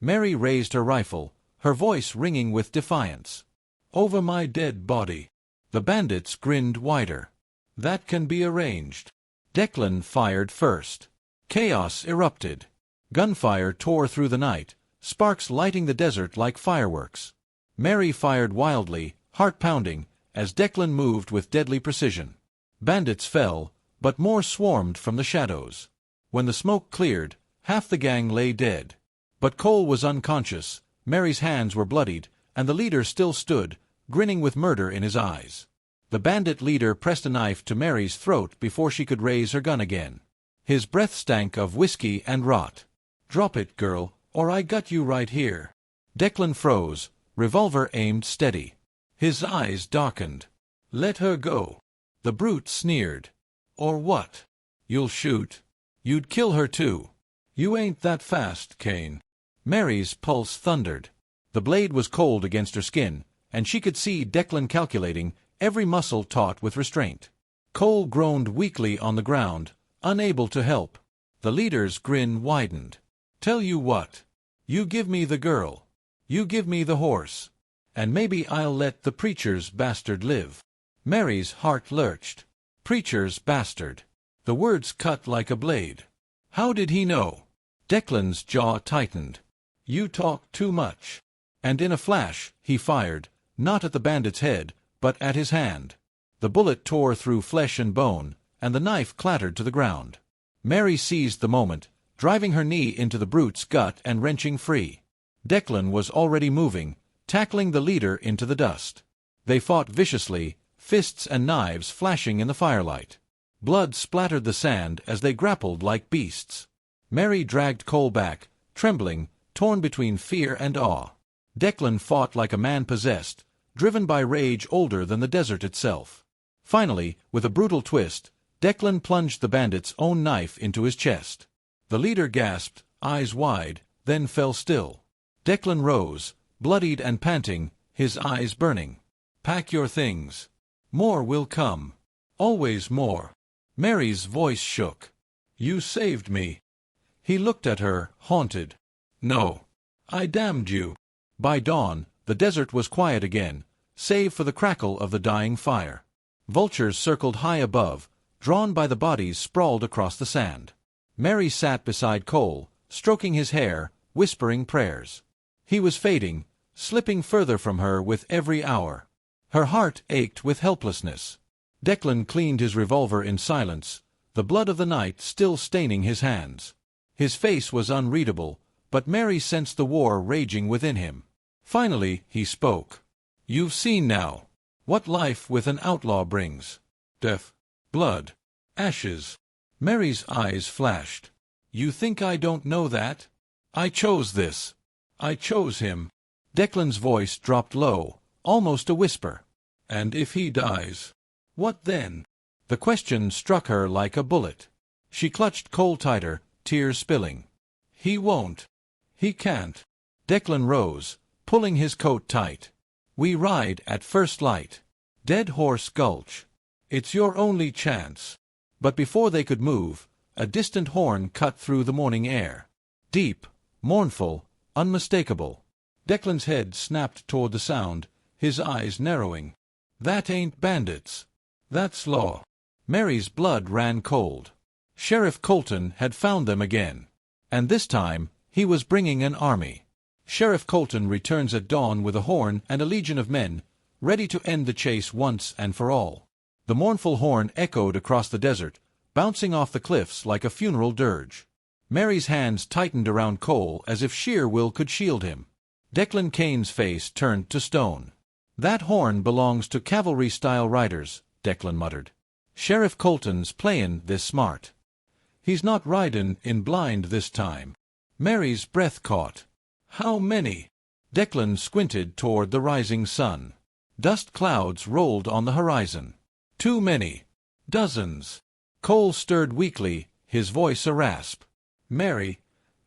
Mary raised her rifle, her voice ringing with defiance. "Over my dead body." The bandits grinned wider. "That can be arranged." Declan fired first. Chaos erupted. Gunfire tore through the night, sparks lighting the desert like fireworks. Mary fired wildly, heart pounding, as Declan moved with deadly precision. Bandits fell, but more swarmed from the shadows. When the smoke cleared, half the gang lay dead. But Cole was unconscious, Mary's hands were bloodied, and the leader still stood, grinning with murder in his eyes. The bandit leader pressed a knife to Mary's throat before she could raise her gun again. His breath stank of whiskey and rot. "Drop it, girl, or I got you right here." Declan froze, revolver aimed steady. His eyes darkened. "Let her go." The brute sneered. "Or what? You'll shoot? You'd kill her too. You ain't that fast, Kane." Mary's pulse thundered. The blade was cold against her skin, and she could see Declan calculating, every muscle taut with restraint. Cole groaned weakly on the ground, unable to help. The leader's grin widened. "Tell you what. You give me the girl. You give me the horse. And maybe I'll let the preacher's bastard live." Mary's heart lurched. Preacher's bastard. The words cut like a blade. How did he know? Declan's jaw tightened. "You talk too much." And in a flash, he fired, not at the bandit's head, but at his hand. The bullet tore through flesh and bone, and the knife clattered to the ground. Mary seized the moment, driving her knee into the brute's gut and wrenching free. Declan was already moving, tackling the leader into the dust. They fought viciously, fists and knives flashing in the firelight. Blood splattered the sand as they grappled like beasts. Mary dragged Cole back, trembling, torn between fear and awe. Declan fought like a man possessed, driven by rage older than the desert itself. Finally, with a brutal twist, Declan plunged the bandit's own knife into his chest. The leader gasped, eyes wide, then fell still. Declan rose, bloodied and panting, his eyes burning. "Pack your things. More will come. Always more." Mary's voice shook. "You saved me." He looked at her, haunted. "No. I damned you." By dawn, the desert was quiet again, save for the crackle of the dying fire. Vultures circled high above, drawn by the bodies sprawled across the sand. Mary sat beside Cole, stroking his hair, whispering prayers. He was fading, slipping further from her with every hour. Her heart ached with helplessness. Declan cleaned his revolver in silence, the blood of the night still staining his hands. His face was unreadable, but Mary sensed the war raging within him. Finally, he spoke. "You've seen now what life with an outlaw brings. Death, blood, ashes." Mary's eyes flashed. "You think I don't know that? I chose this. I chose him." Declan's voice dropped low, almost a whisper. "And if he dies, what then?" The question struck her like a bullet. She clutched Cole tighter, tears spilling. "He won't. He can't." Declan rose, pulling his coat tight. "We ride at first light. Dead Horse Gulch. It's your only chance." But before they could move, a distant horn cut through the morning air. Deep, mournful, unmistakable. Declan's head snapped toward the sound, his eyes narrowing. "That ain't Bandits. That's Law." Mary's blood ran cold. Sheriff Colton had found them again. And this time, he was bringing an army. Sheriff Colton returns at dawn with a horn and a legion of men, ready to end the chase once and for all. The mournful horn echoed across the desert, bouncing off the cliffs like a funeral dirge. Mary's hands tightened around Cole as if sheer will could shield him. Declan Kane's face turned to stone. "That horn belongs to cavalry-style riders," Declan muttered. "Sheriff Colton's playin' this smart. He's not ridin' in blind this time." Mary's breath caught. "How many?" Declan squinted toward the rising sun. Dust clouds rolled on the horizon. "Too many. Dozens." Cole stirred weakly, his voice a rasp. "Mary,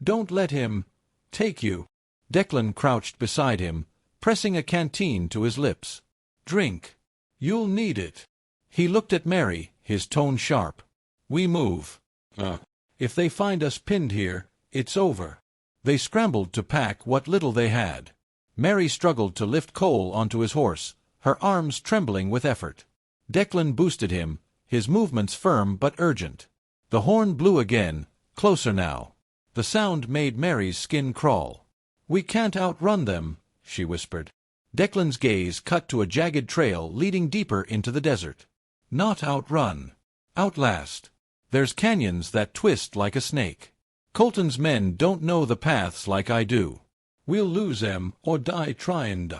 don't let him take you." Declan crouched beside him, pressing a canteen to his lips. "Drink. You'll need it." He looked at Mary, his tone sharp. "We move. If they find us pinned here, it's over." They scrambled to pack what little they had. Mary struggled to lift Cole onto his horse, her arms trembling with effort. Declan boosted him, his movements firm but urgent. The horn blew again, closer now. The sound made Mary's skin crawl. "We can't outrun them," she whispered. Declan's gaze cut to a jagged trail leading deeper into the desert. "Not outrun. Outlast. There's canyons that twist like a snake. Colton's men don't know the paths like I do. We'll lose 'em or die tryin'."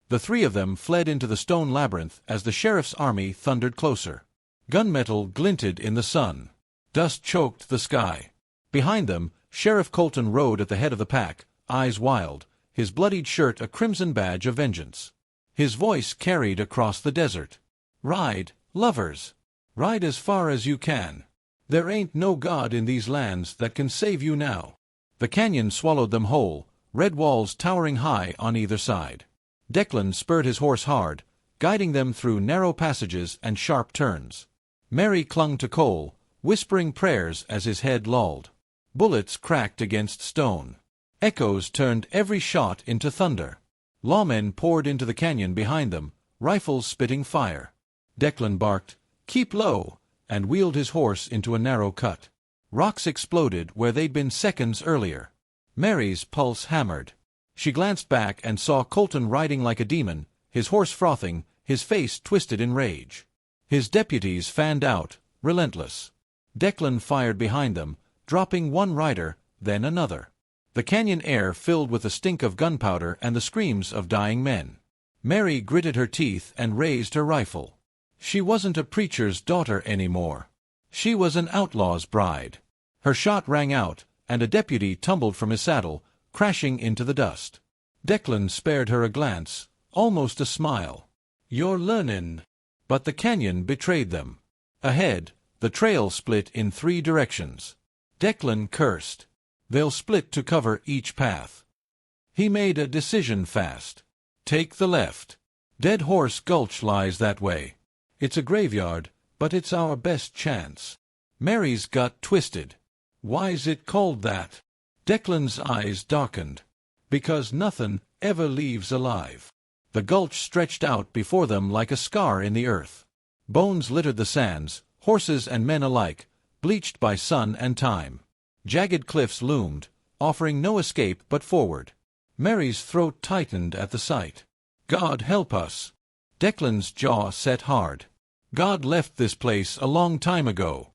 The three of them fled into the stone labyrinth as the sheriff's army thundered closer. Gunmetal glinted in the sun. Dust choked the sky. Behind them, Sheriff Colton rode at the head of the pack, eyes wild, his bloodied shirt a crimson badge of vengeance. His voice carried across the desert. "Ride, lovers! Ride as far as you can. There ain't no god in these lands that can save you now." The canyon swallowed them whole, red walls towering high on either side. Declan spurred his horse hard, guiding them through narrow passages and sharp turns. Mary clung to Cole, whispering prayers as his head lolled. Bullets cracked against stone. Echoes turned every shot into thunder. Lawmen poured into the canyon behind them, rifles spitting fire. Declan barked, "Keep low," and wheeled his horse into a narrow cut. Rocks exploded where they'd been seconds earlier. Mary's pulse hammered. She glanced back and saw Colton riding like a demon, his horse frothing, his face twisted in rage. His deputies fanned out, relentless. Declan fired behind them, dropping one rider, then another. The canyon air filled with the stink of gunpowder and the screams of dying men. Mary gritted her teeth and raised her rifle. She wasn't a preacher's daughter anymore. She was an outlaw's bride. Her shot rang out, and a deputy tumbled from his saddle, crashing into the dust. Declan spared her a glance, almost a smile. "You're learnin'." But the canyon betrayed them. Ahead, the trail split in 3 directions. Declan cursed. "They'll split to cover each path." He made a decision fast. "Take the left. Dead Horse Gulch lies that way. It's a graveyard, but it's our best chance." Mary's gut twisted. "Why's it called that?" Declan's eyes darkened. "Because nothin' ever leaves alive." The gulch stretched out before them like a scar in the earth. Bones littered the sands, horses and men alike, bleached by sun and time. Jagged cliffs loomed, offering no escape but forward. Mary's throat tightened at the sight. "God help us!" Declan's jaw set hard. "God left this place a long time ago."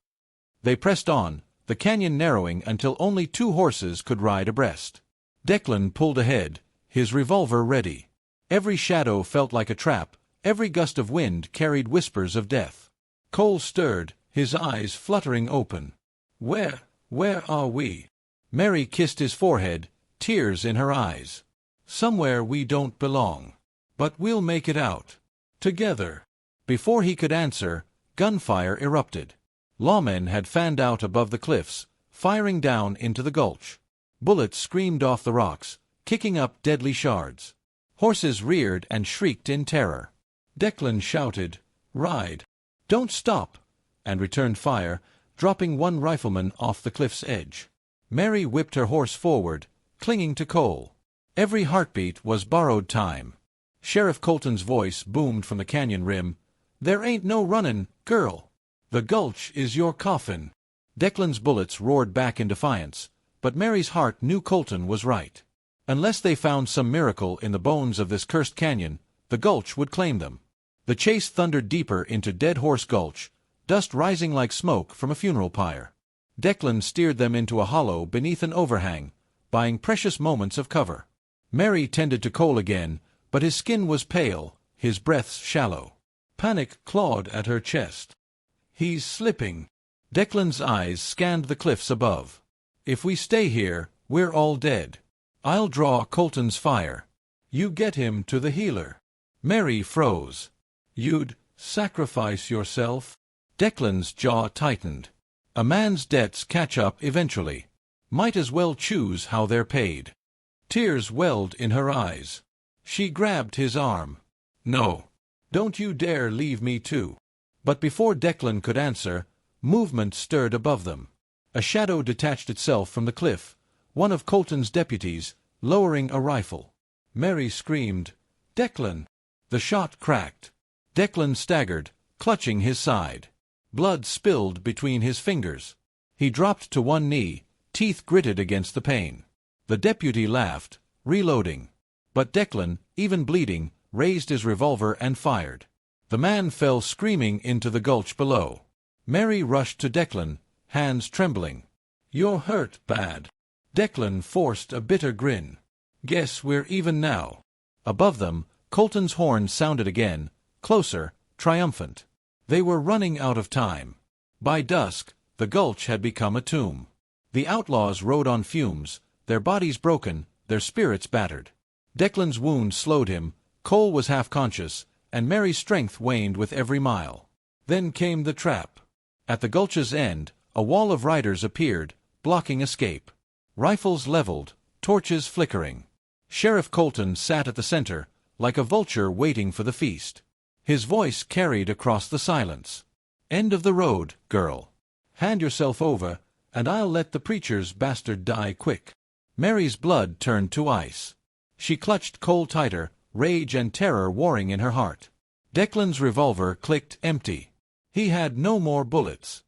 They pressed on, the canyon narrowing until only 2 horses could ride abreast. Declan pulled ahead, his revolver ready. Every shadow felt like a trap, every gust of wind carried whispers of death. Cole stirred, his eyes fluttering open. Where are we?" Mary kissed his forehead, tears in her eyes. "Somewhere we don't belong. But we'll make it out. Together." Before he could answer, gunfire erupted. Lawmen had fanned out above the cliffs, firing down into the gulch. Bullets screamed off the rocks, kicking up deadly shards. Horses reared and shrieked in terror. Declan shouted, "Ride! Don't stop!" and returned fire, dropping one rifleman off the cliff's edge. Mary whipped her horse forward, clinging to Cole. Every heartbeat was borrowed time. Sheriff Colton's voice boomed from the canyon rim. "There ain't no runnin', girl. The gulch is your coffin." Declan's bullets roared back in defiance, but Mary's heart knew Colton was right. Unless they found some miracle in the bones of this cursed canyon, the gulch would claim them. The chase thundered deeper into Dead Horse Gulch, dust rising like smoke from a funeral pyre. Declan steered them into a hollow beneath an overhang, buying precious moments of cover. Mary tended to Cole again, but his skin was pale, his breaths shallow. Panic clawed at her chest. "He's slipping." Declan's eyes scanned the cliffs above. "If we stay here, we're all dead. I'll draw Colton's fire. You get him to the healer." Mary froze. "You'd sacrifice yourself?" Declan's jaw tightened. "A man's debts catch up eventually. Might as well choose how they're paid." Tears welled in her eyes. She grabbed his arm. "No. Don't you dare leave me too." But before Declan could answer, movement stirred above them. A shadow detached itself from the cliff, one of Colton's deputies, lowering a rifle. Mary screamed, "Declan!" The shot cracked. Declan staggered, clutching his side. Blood spilled between his fingers. He dropped to one knee, teeth gritted against the pain. The deputy laughed, reloading. But Declan, even bleeding, raised his revolver and fired. The man fell screaming into the gulch below. Mary rushed to Declan, hands trembling. "You're hurt bad." Declan forced a bitter grin. "Guess we're even now." Above them, Colton's horn sounded again, closer, triumphant. They were running out of time. By dusk, the gulch had become a tomb. The outlaws rode on fumes, their bodies broken, their spirits battered. Declan's wound slowed him, Cole was half-conscious, and Mary's strength waned with every mile. Then came the trap. At the gulch's end, a wall of riders appeared, blocking escape. Rifles leveled, torches flickering. Sheriff Colton sat at the center, like a vulture waiting for the feast. His voice carried across the silence. "End of the road, girl. Hand yourself over, and I'll let the preacher's bastard die quick." Mary's blood turned to ice. She clutched Cole tighter, rage and terror warring in her heart. Declan's revolver clicked empty. He had no more bullets.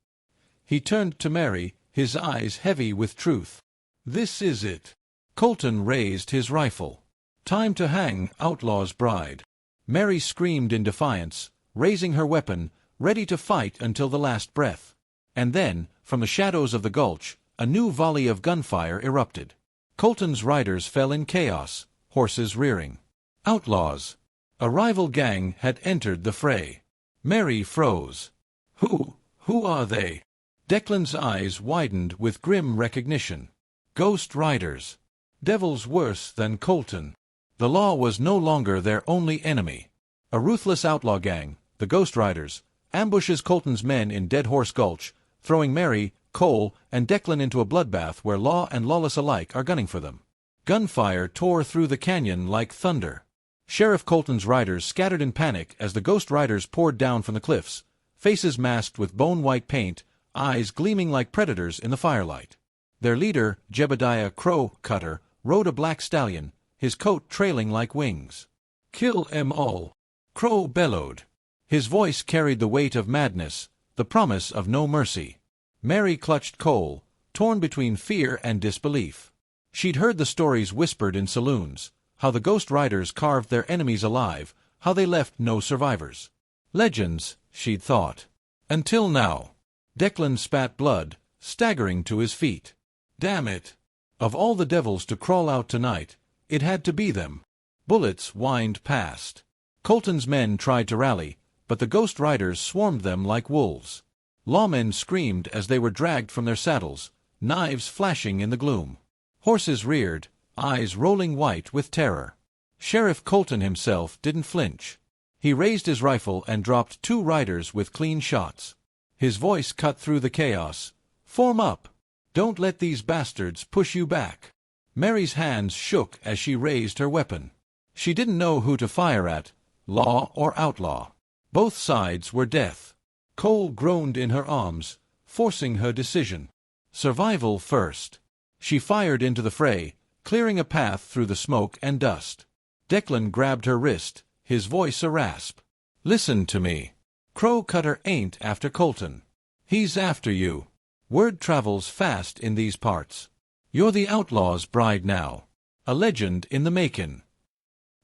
He turned to Mary, his eyes heavy with truth. "This is it." Colton raised his rifle. "Time to hang Outlaw's bride." Mary screamed in defiance, raising her weapon, ready to fight until the last breath. And then, from the shadows of the gulch, a new volley of gunfire erupted. Colton's riders fell in chaos, horses rearing. Outlaws! A rival gang had entered the fray. Mary froze. Who are they?" Declan's eyes widened with grim recognition. Ghost riders. Devils worse than Colton. The law was no longer their only enemy. A ruthless outlaw gang, the Ghost Riders, ambushes Colton's men in Dead Horse Gulch, throwing Mary, Cole, and Declan into a bloodbath where law and lawless alike are gunning for them. Gunfire tore through the canyon like thunder. Sheriff Colton's riders scattered in panic as the Ghost Riders poured down from the cliffs, faces masked with bone-white paint, eyes gleaming like predators in the firelight. Their leader, Jebediah Crow Cutter, rode a black stallion, his coat trailing like wings. "Kill 'em all!" Crow bellowed. His voice carried the weight of madness, the promise of no mercy. Mary clutched Cole, torn between fear and disbelief. She'd heard the stories whispered in saloons, how the Ghost Riders carved their enemies alive, how they left no survivors. Legends, she'd thought. Until now. Declan spat blood, staggering to his feet. Damn it! Of all the devils to crawl out tonight, it had to be them. Bullets whined past. Colton's men tried to rally, but the Ghost Riders swarmed them like wolves. Lawmen screamed as they were dragged from their saddles, knives flashing in the gloom. Horses reared, eyes rolling white with terror. Sheriff Colton himself didn't flinch. He raised his rifle and dropped 2 riders with clean shots. His voice cut through the chaos. "Form up! Don't let these bastards push you back." Mary's hands shook as she raised her weapon. She didn't know who to fire at, law or outlaw. Both sides were death. Cole groaned in her arms, forcing her decision. Survival first. She fired into the fray, clearing a path through the smoke and dust. Declan grabbed her wrist, his voice a rasp. "Listen to me. Crow Cutter ain't after Colton. He's after you. Word travels fast in these parts. You're the Outlaw's bride now. A legend in the making.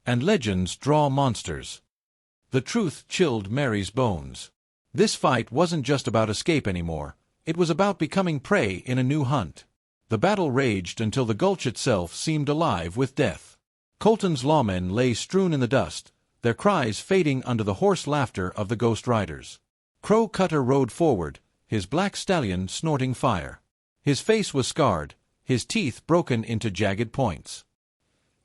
And legends draw monsters." The truth chilled Mary's bones. This fight wasn't just about escape anymore. It was about becoming prey in a new hunt. The battle raged until the gulch itself seemed alive with death. Colton's lawmen lay strewn in the dust, their cries fading under the hoarse laughter of the Ghost Riders. Crow Cutter rode forward, his black stallion snorting fire. His face was scarred, his teeth broken into jagged points.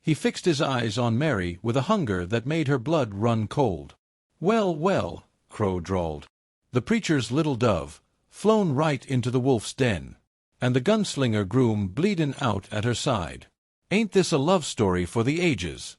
He fixed his eyes on Mary with a hunger that made her blood run cold. "Well, well," Crow drawled. "The preacher's little dove, flown right into the wolf's den. And the gunslinger groom bleedin' out at her side. Ain't this a love story for the ages?"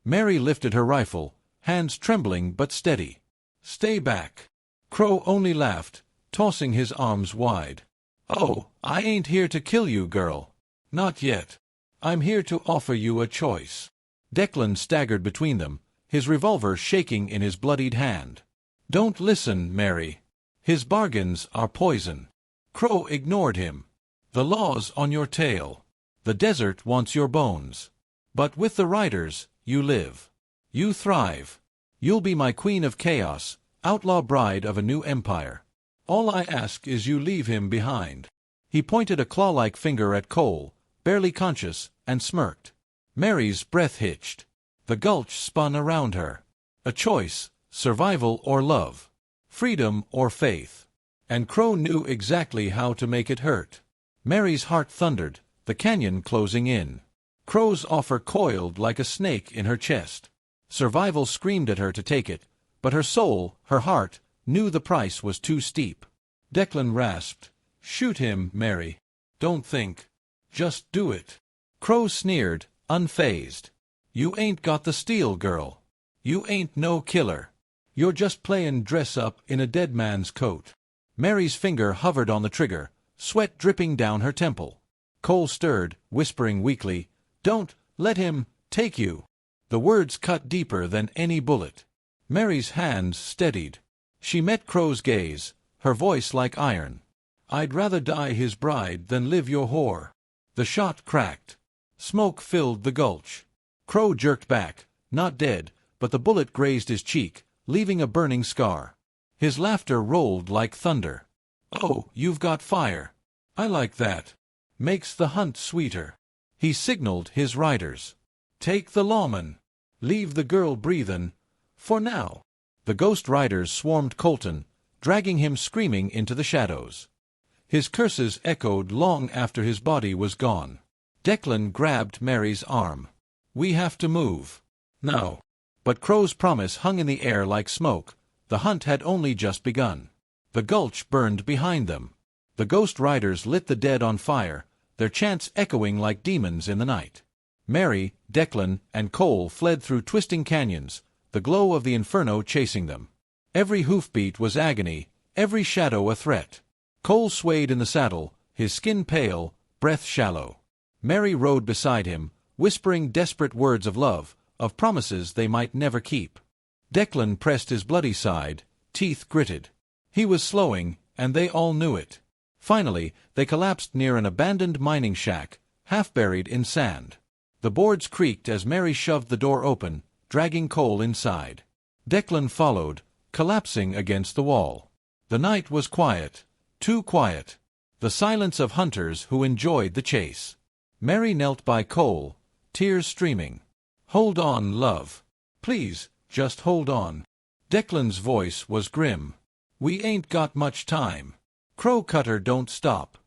Mary lifted her rifle, hands trembling but steady. "Stay back." Crow only laughed, tossing his arms wide. "Oh, I ain't here to kill you, girl. Not yet. I'm here to offer you a choice." Declan staggered between them, his revolver shaking in his bloodied hand. "Don't listen, Mary. His bargains are poison." Crow ignored him. "The law's on your tail. The desert wants your bones. But with the riders, you live. You thrive. You'll be my queen of chaos, outlaw bride of a new empire. All I ask is you leave him behind." He pointed a claw-like finger at Cole, barely conscious, and smirked. Mary's breath hitched. The gulch spun around her. A choice, survival or love. Freedom or faith. And Crow knew exactly how to make it hurt. Mary's heart thundered, the canyon closing in. Crow's offer coiled like a snake in her chest. Survival screamed at her to take it, but her soul, her heart, knew the price was too steep. Declan rasped, "Shoot him, Mary. Don't think. Just do it." Crow sneered, unfazed. "You ain't got the steel, girl. You ain't no killer. You're just playin' dress-up in a dead man's coat." Mary's finger hovered on the trigger, sweat dripping down her temple. Cole stirred, whispering weakly, "Don't let him take you." The words cut deeper than any bullet. Mary's hands steadied. She met Crow's gaze, her voice like iron. "I'd rather die his bride than live your whore." The shot cracked. Smoke filled the gulch. Crow jerked back, not dead, but the bullet grazed his cheek, leaving a burning scar. His laughter rolled like thunder. "Oh, you've got fire. I like that. Makes the hunt sweeter." He signaled his riders. "Take the Lawman. Leave the girl breathin', for now." The ghost riders swarmed Colton, dragging him screaming into the shadows. His curses echoed long after his body was gone. Declan grabbed Mary's arm. "We have to move. Now." But Crow's promise hung in the air like smoke. The hunt had only just begun. The gulch burned behind them. The ghost riders lit the dead on fire, their chants echoing like demons in the night. Mary, Declan, and Cole fled through twisting canyons, the glow of the inferno chasing them. Every hoofbeat was agony, every shadow a threat. Cole swayed in the saddle, his skin pale, breath shallow. Mary rode beside him, whispering desperate words of love, of promises they might never keep. Declan pressed his bloody side, teeth gritted. He was slowing, and they all knew it. Finally, they collapsed near an abandoned mining shack, half buried in sand. The boards creaked as Mary shoved the door open, dragging Cole inside. Declan followed, collapsing against the wall. The night was quiet, too quiet. The silence of hunters who enjoyed the chase. Mary knelt by Cole, tears streaming. "Hold on, love. Please, just hold on." Declan's voice was grim. "We ain't got much time. Crow Cutter don't stop.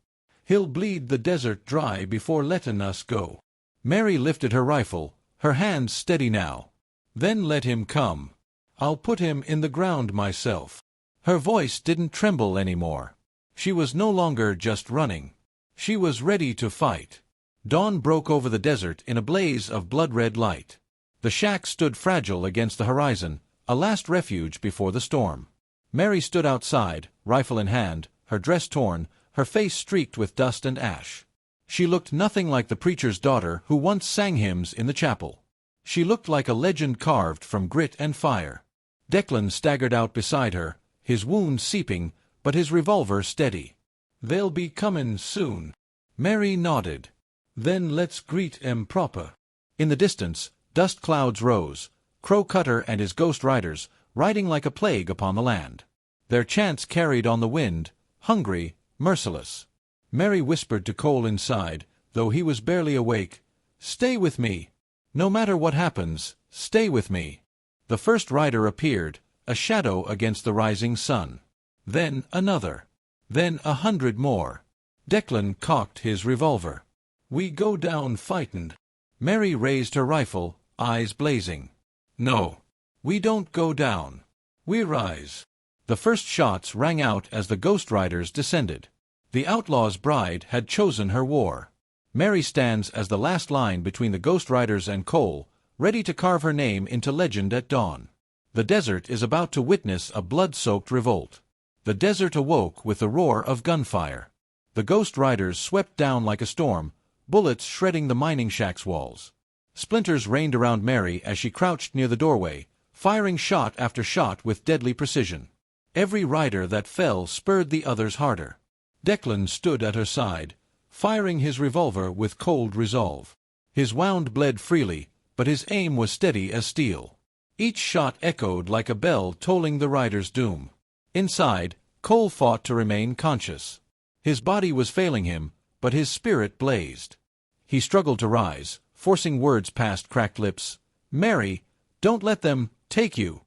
He'll bleed the desert dry before lettin' us go." Mary lifted her rifle, her hands steady now. "Then let him come. I'll put him in the ground myself." Her voice didn't tremble anymore. She was no longer just running. She was ready to fight. Dawn broke over the desert in a blaze of blood-red light. The shack stood fragile against the horizon, a last refuge before the storm. Mary stood outside, rifle in hand, her dress torn, her face streaked with dust and ash. She looked nothing like the preacher's daughter who once sang hymns in the chapel. She looked like a legend carved from grit and fire. Declan staggered out beside her, his wound seeping, but his revolver steady. "They'll be comin' soon." Mary nodded. "Then let's greet 'em proper." In the distance, dust clouds rose, Crow Cutter and his ghost riders, riding like a plague upon the land. Their chants carried on the wind, hungry, merciless. Mary whispered to Cole inside, though he was barely awake, "Stay with me. No matter what happens, stay with me." The first rider appeared, a shadow against the rising sun. Then another. Then 100 more. Declan cocked his revolver. "We go down fightin'." Mary raised her rifle, eyes blazing. "No. We don't go down. We rise." The first shots rang out as the ghost riders descended. The outlaw's bride had chosen her war. Mary stands as the last line between the ghost riders and Cole, ready to carve her name into legend at dawn. The desert is about to witness a blood-soaked revolt. The desert awoke with the roar of gunfire. The ghost riders swept down like a storm, bullets shredding the mining shack's walls. Splinters rained around Mary as she crouched near the doorway, firing shot after shot with deadly precision. Every rider that fell spurred the others harder. Declan stood at her side, firing his revolver with cold resolve. His wound bled freely, but his aim was steady as steel. Each shot echoed like a bell tolling the rider's doom. Inside, Cole fought to remain conscious. His body was failing him, but his spirit blazed. He struggled to rise, forcing words past cracked lips. "Mary, don't let them take you."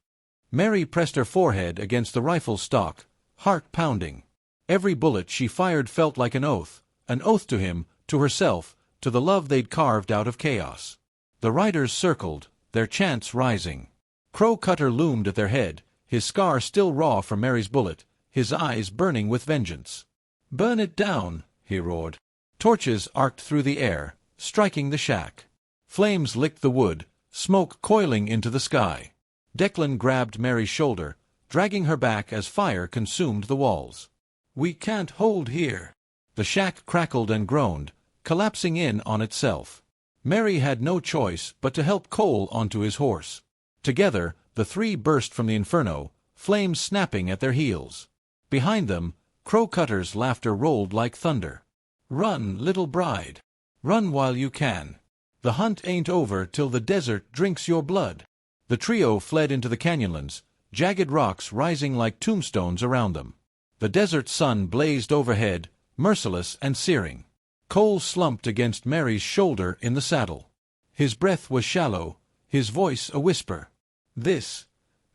Mary pressed her forehead against the rifle stock, heart pounding. Every bullet she fired felt like an oath to him, to herself, to the love they'd carved out of chaos. The riders circled, their chants rising. Crow Cutter loomed at their head, his scar still raw from Mary's bullet, his eyes burning with vengeance. "Burn it down!" he roared. Torches arced through the air, striking the shack. Flames licked the wood, smoke coiling into the sky. Declan grabbed Mary's shoulder, dragging her back as fire consumed the walls. "We can't hold here." The shack crackled and groaned, collapsing in on itself. Mary had no choice but to help Cole onto his horse. Together, the three burst from the inferno, flames snapping at their heels. Behind them, Crow Cutter's laughter rolled like thunder. "Run, little bride. Run while you can. The hunt ain't over till the desert drinks your blood." The trio fled into the canyonlands, jagged rocks rising like tombstones around them. The desert sun blazed overhead, merciless and searing. Cole slumped against Mary's shoulder in the saddle. His breath was shallow, his voice a whisper. This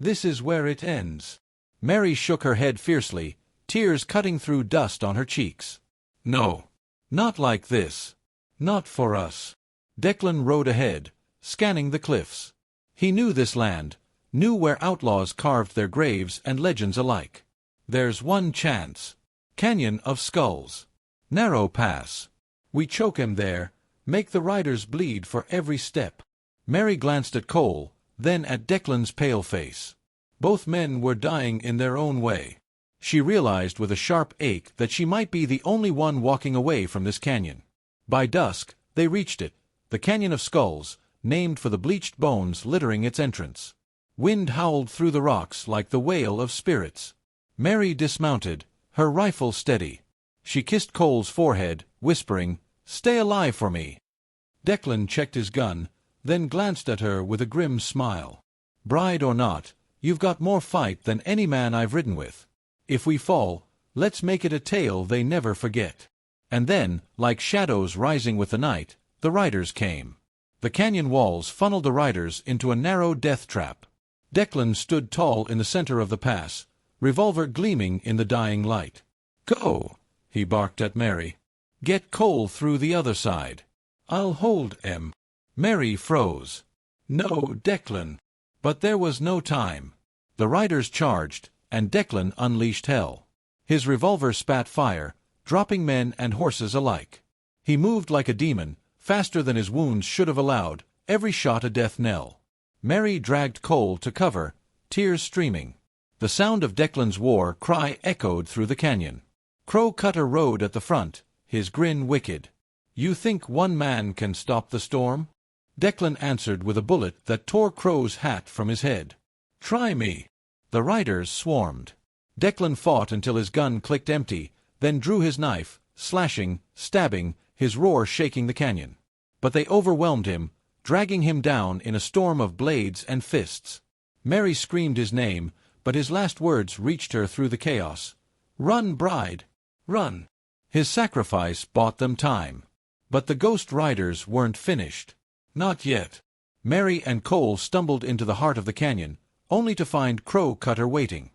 is where it ends." Mary shook her head fiercely, tears cutting through dust on her cheeks. "No, not like this. Not for us." Declan rode ahead, scanning the cliffs. He knew this land, knew where outlaws carved their graves and legends alike. "There's one chance. Canyon of Skulls. Narrow pass. We choke him there, make the riders bleed for every step." Mary glanced at Cole, then at Declan's pale face. Both men were dying in their own way. She realized with a sharp ache that she might be the only one walking away from this canyon. By dusk, they reached it, the Canyon of Skulls, named for the bleached bones littering its entrance. Wind howled through the rocks like the wail of spirits. Mary dismounted, her rifle steady. She kissed Cole's forehead, whispering, "Stay alive for me." Declan checked his gun, then glanced at her with a grim smile. "Bride or not, you've got more fight than any man I've ridden with. If we fall, let's make it a tale they never forget." And then, like shadows rising with the night, the riders came. The canyon walls funneled the riders into a narrow death trap. Declan stood tall in the center of the pass, revolver gleaming in the dying light. "Go!" he barked at Mary. "Get Cole through the other side. I'll hold him." Mary froze. "No, Declan." But there was no time. The riders charged, and Declan unleashed hell. His revolver spat fire, dropping men and horses alike. He moved like a demon, faster than his wounds should have allowed, every shot a death knell. Mary dragged Cole to cover, tears streaming. The sound of Declan's war cry echoed through the canyon. Crow Cutter rode at the front, his grin wicked. "You think one man can stop the storm?" Declan answered with a bullet that tore Crow's hat from his head. "Try me." The riders swarmed. Declan fought until his gun clicked empty, then drew his knife, slashing, stabbing, his roar shaking the canyon. But they overwhelmed him, dragging him down in a storm of blades and fists. Mary screamed his name, but his last words reached her through the chaos. "Run, bride! Run!" His sacrifice bought them time. But the ghost riders weren't finished. Not yet. Mary and Cole stumbled into the heart of the canyon, only to find Crow Cutter waiting.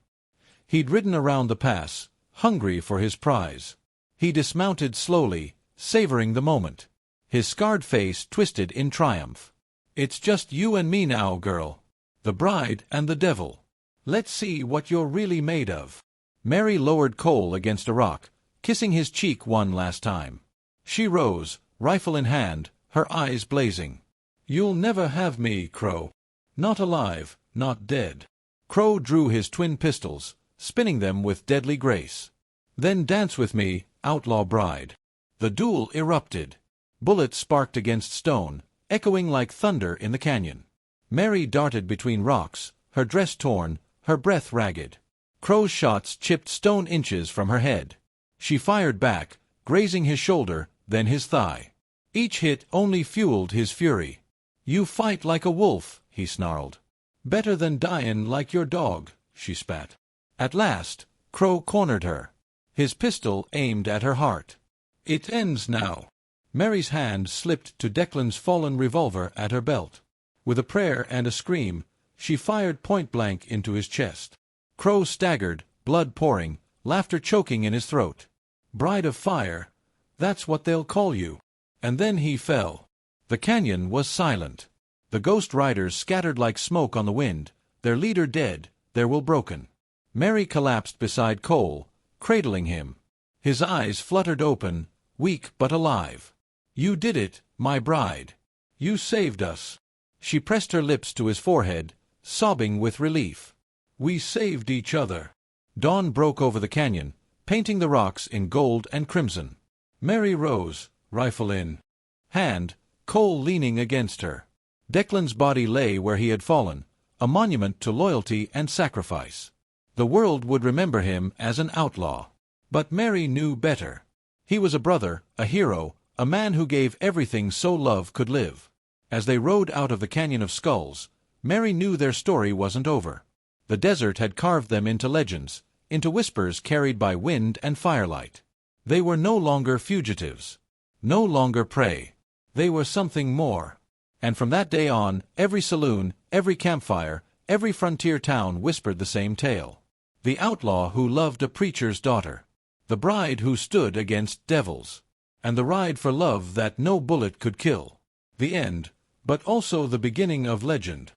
He'd ridden around the pass, hungry for his prize. He dismounted slowly, savoring the moment. His scarred face twisted in triumph. "It's just you and me now, girl. The bride and the devil. Let's see what you're really made of." Mary lowered Cole against a rock, kissing his cheek one last time. She rose, rifle in hand, her eyes blazing. "You'll never have me, Crow. Not alive, not dead." Crow drew his twin pistols, spinning them with deadly grace. "Then dance with me, outlaw bride." The duel erupted. Bullets sparked against stone, echoing like thunder in the canyon. Mary darted between rocks, her dress torn, her breath ragged. Crow's shots chipped stone inches from her head. She fired back, grazing his shoulder, then his thigh. Each hit only fueled his fury. "You fight like a wolf," he snarled. "Better than dyin' like your dog," she spat. At last, Crow cornered her. His pistol aimed at her heart. "It ends now." Mary's hand slipped to Declan's fallen revolver at her belt. With a prayer and a scream, she fired point-blank into his chest. Crow staggered, blood pouring, laughter choking in his throat. "Bride of Fire, that's what they'll call you." And then he fell. The canyon was silent. The ghost riders scattered like smoke on the wind, their leader dead, their will broken. Mary collapsed beside Cole, cradling him. His eyes fluttered open, weak but alive. "You did it, my bride. You saved us." She pressed her lips to his forehead, sobbing with relief. "We saved each other." Dawn broke over the canyon, painting the rocks in gold and crimson. Mary rose, rifle in hand, Cole leaning against her. Declan's body lay where he had fallen, a monument to loyalty and sacrifice. The world would remember him as an outlaw. But Mary knew better. He was a brother, a hero, a man who gave everything so love could live. As they rode out of the Canyon of Skulls, Mary knew their story wasn't over. The desert had carved them into legends, into whispers carried by wind and firelight. They were no longer fugitives, no longer prey. They were something more. And from that day on, every saloon, every campfire, every frontier town whispered the same tale. The outlaw who loved a preacher's daughter. The bride who stood against devils. And the ride for love that no bullet could kill. The end, but also the beginning of legend.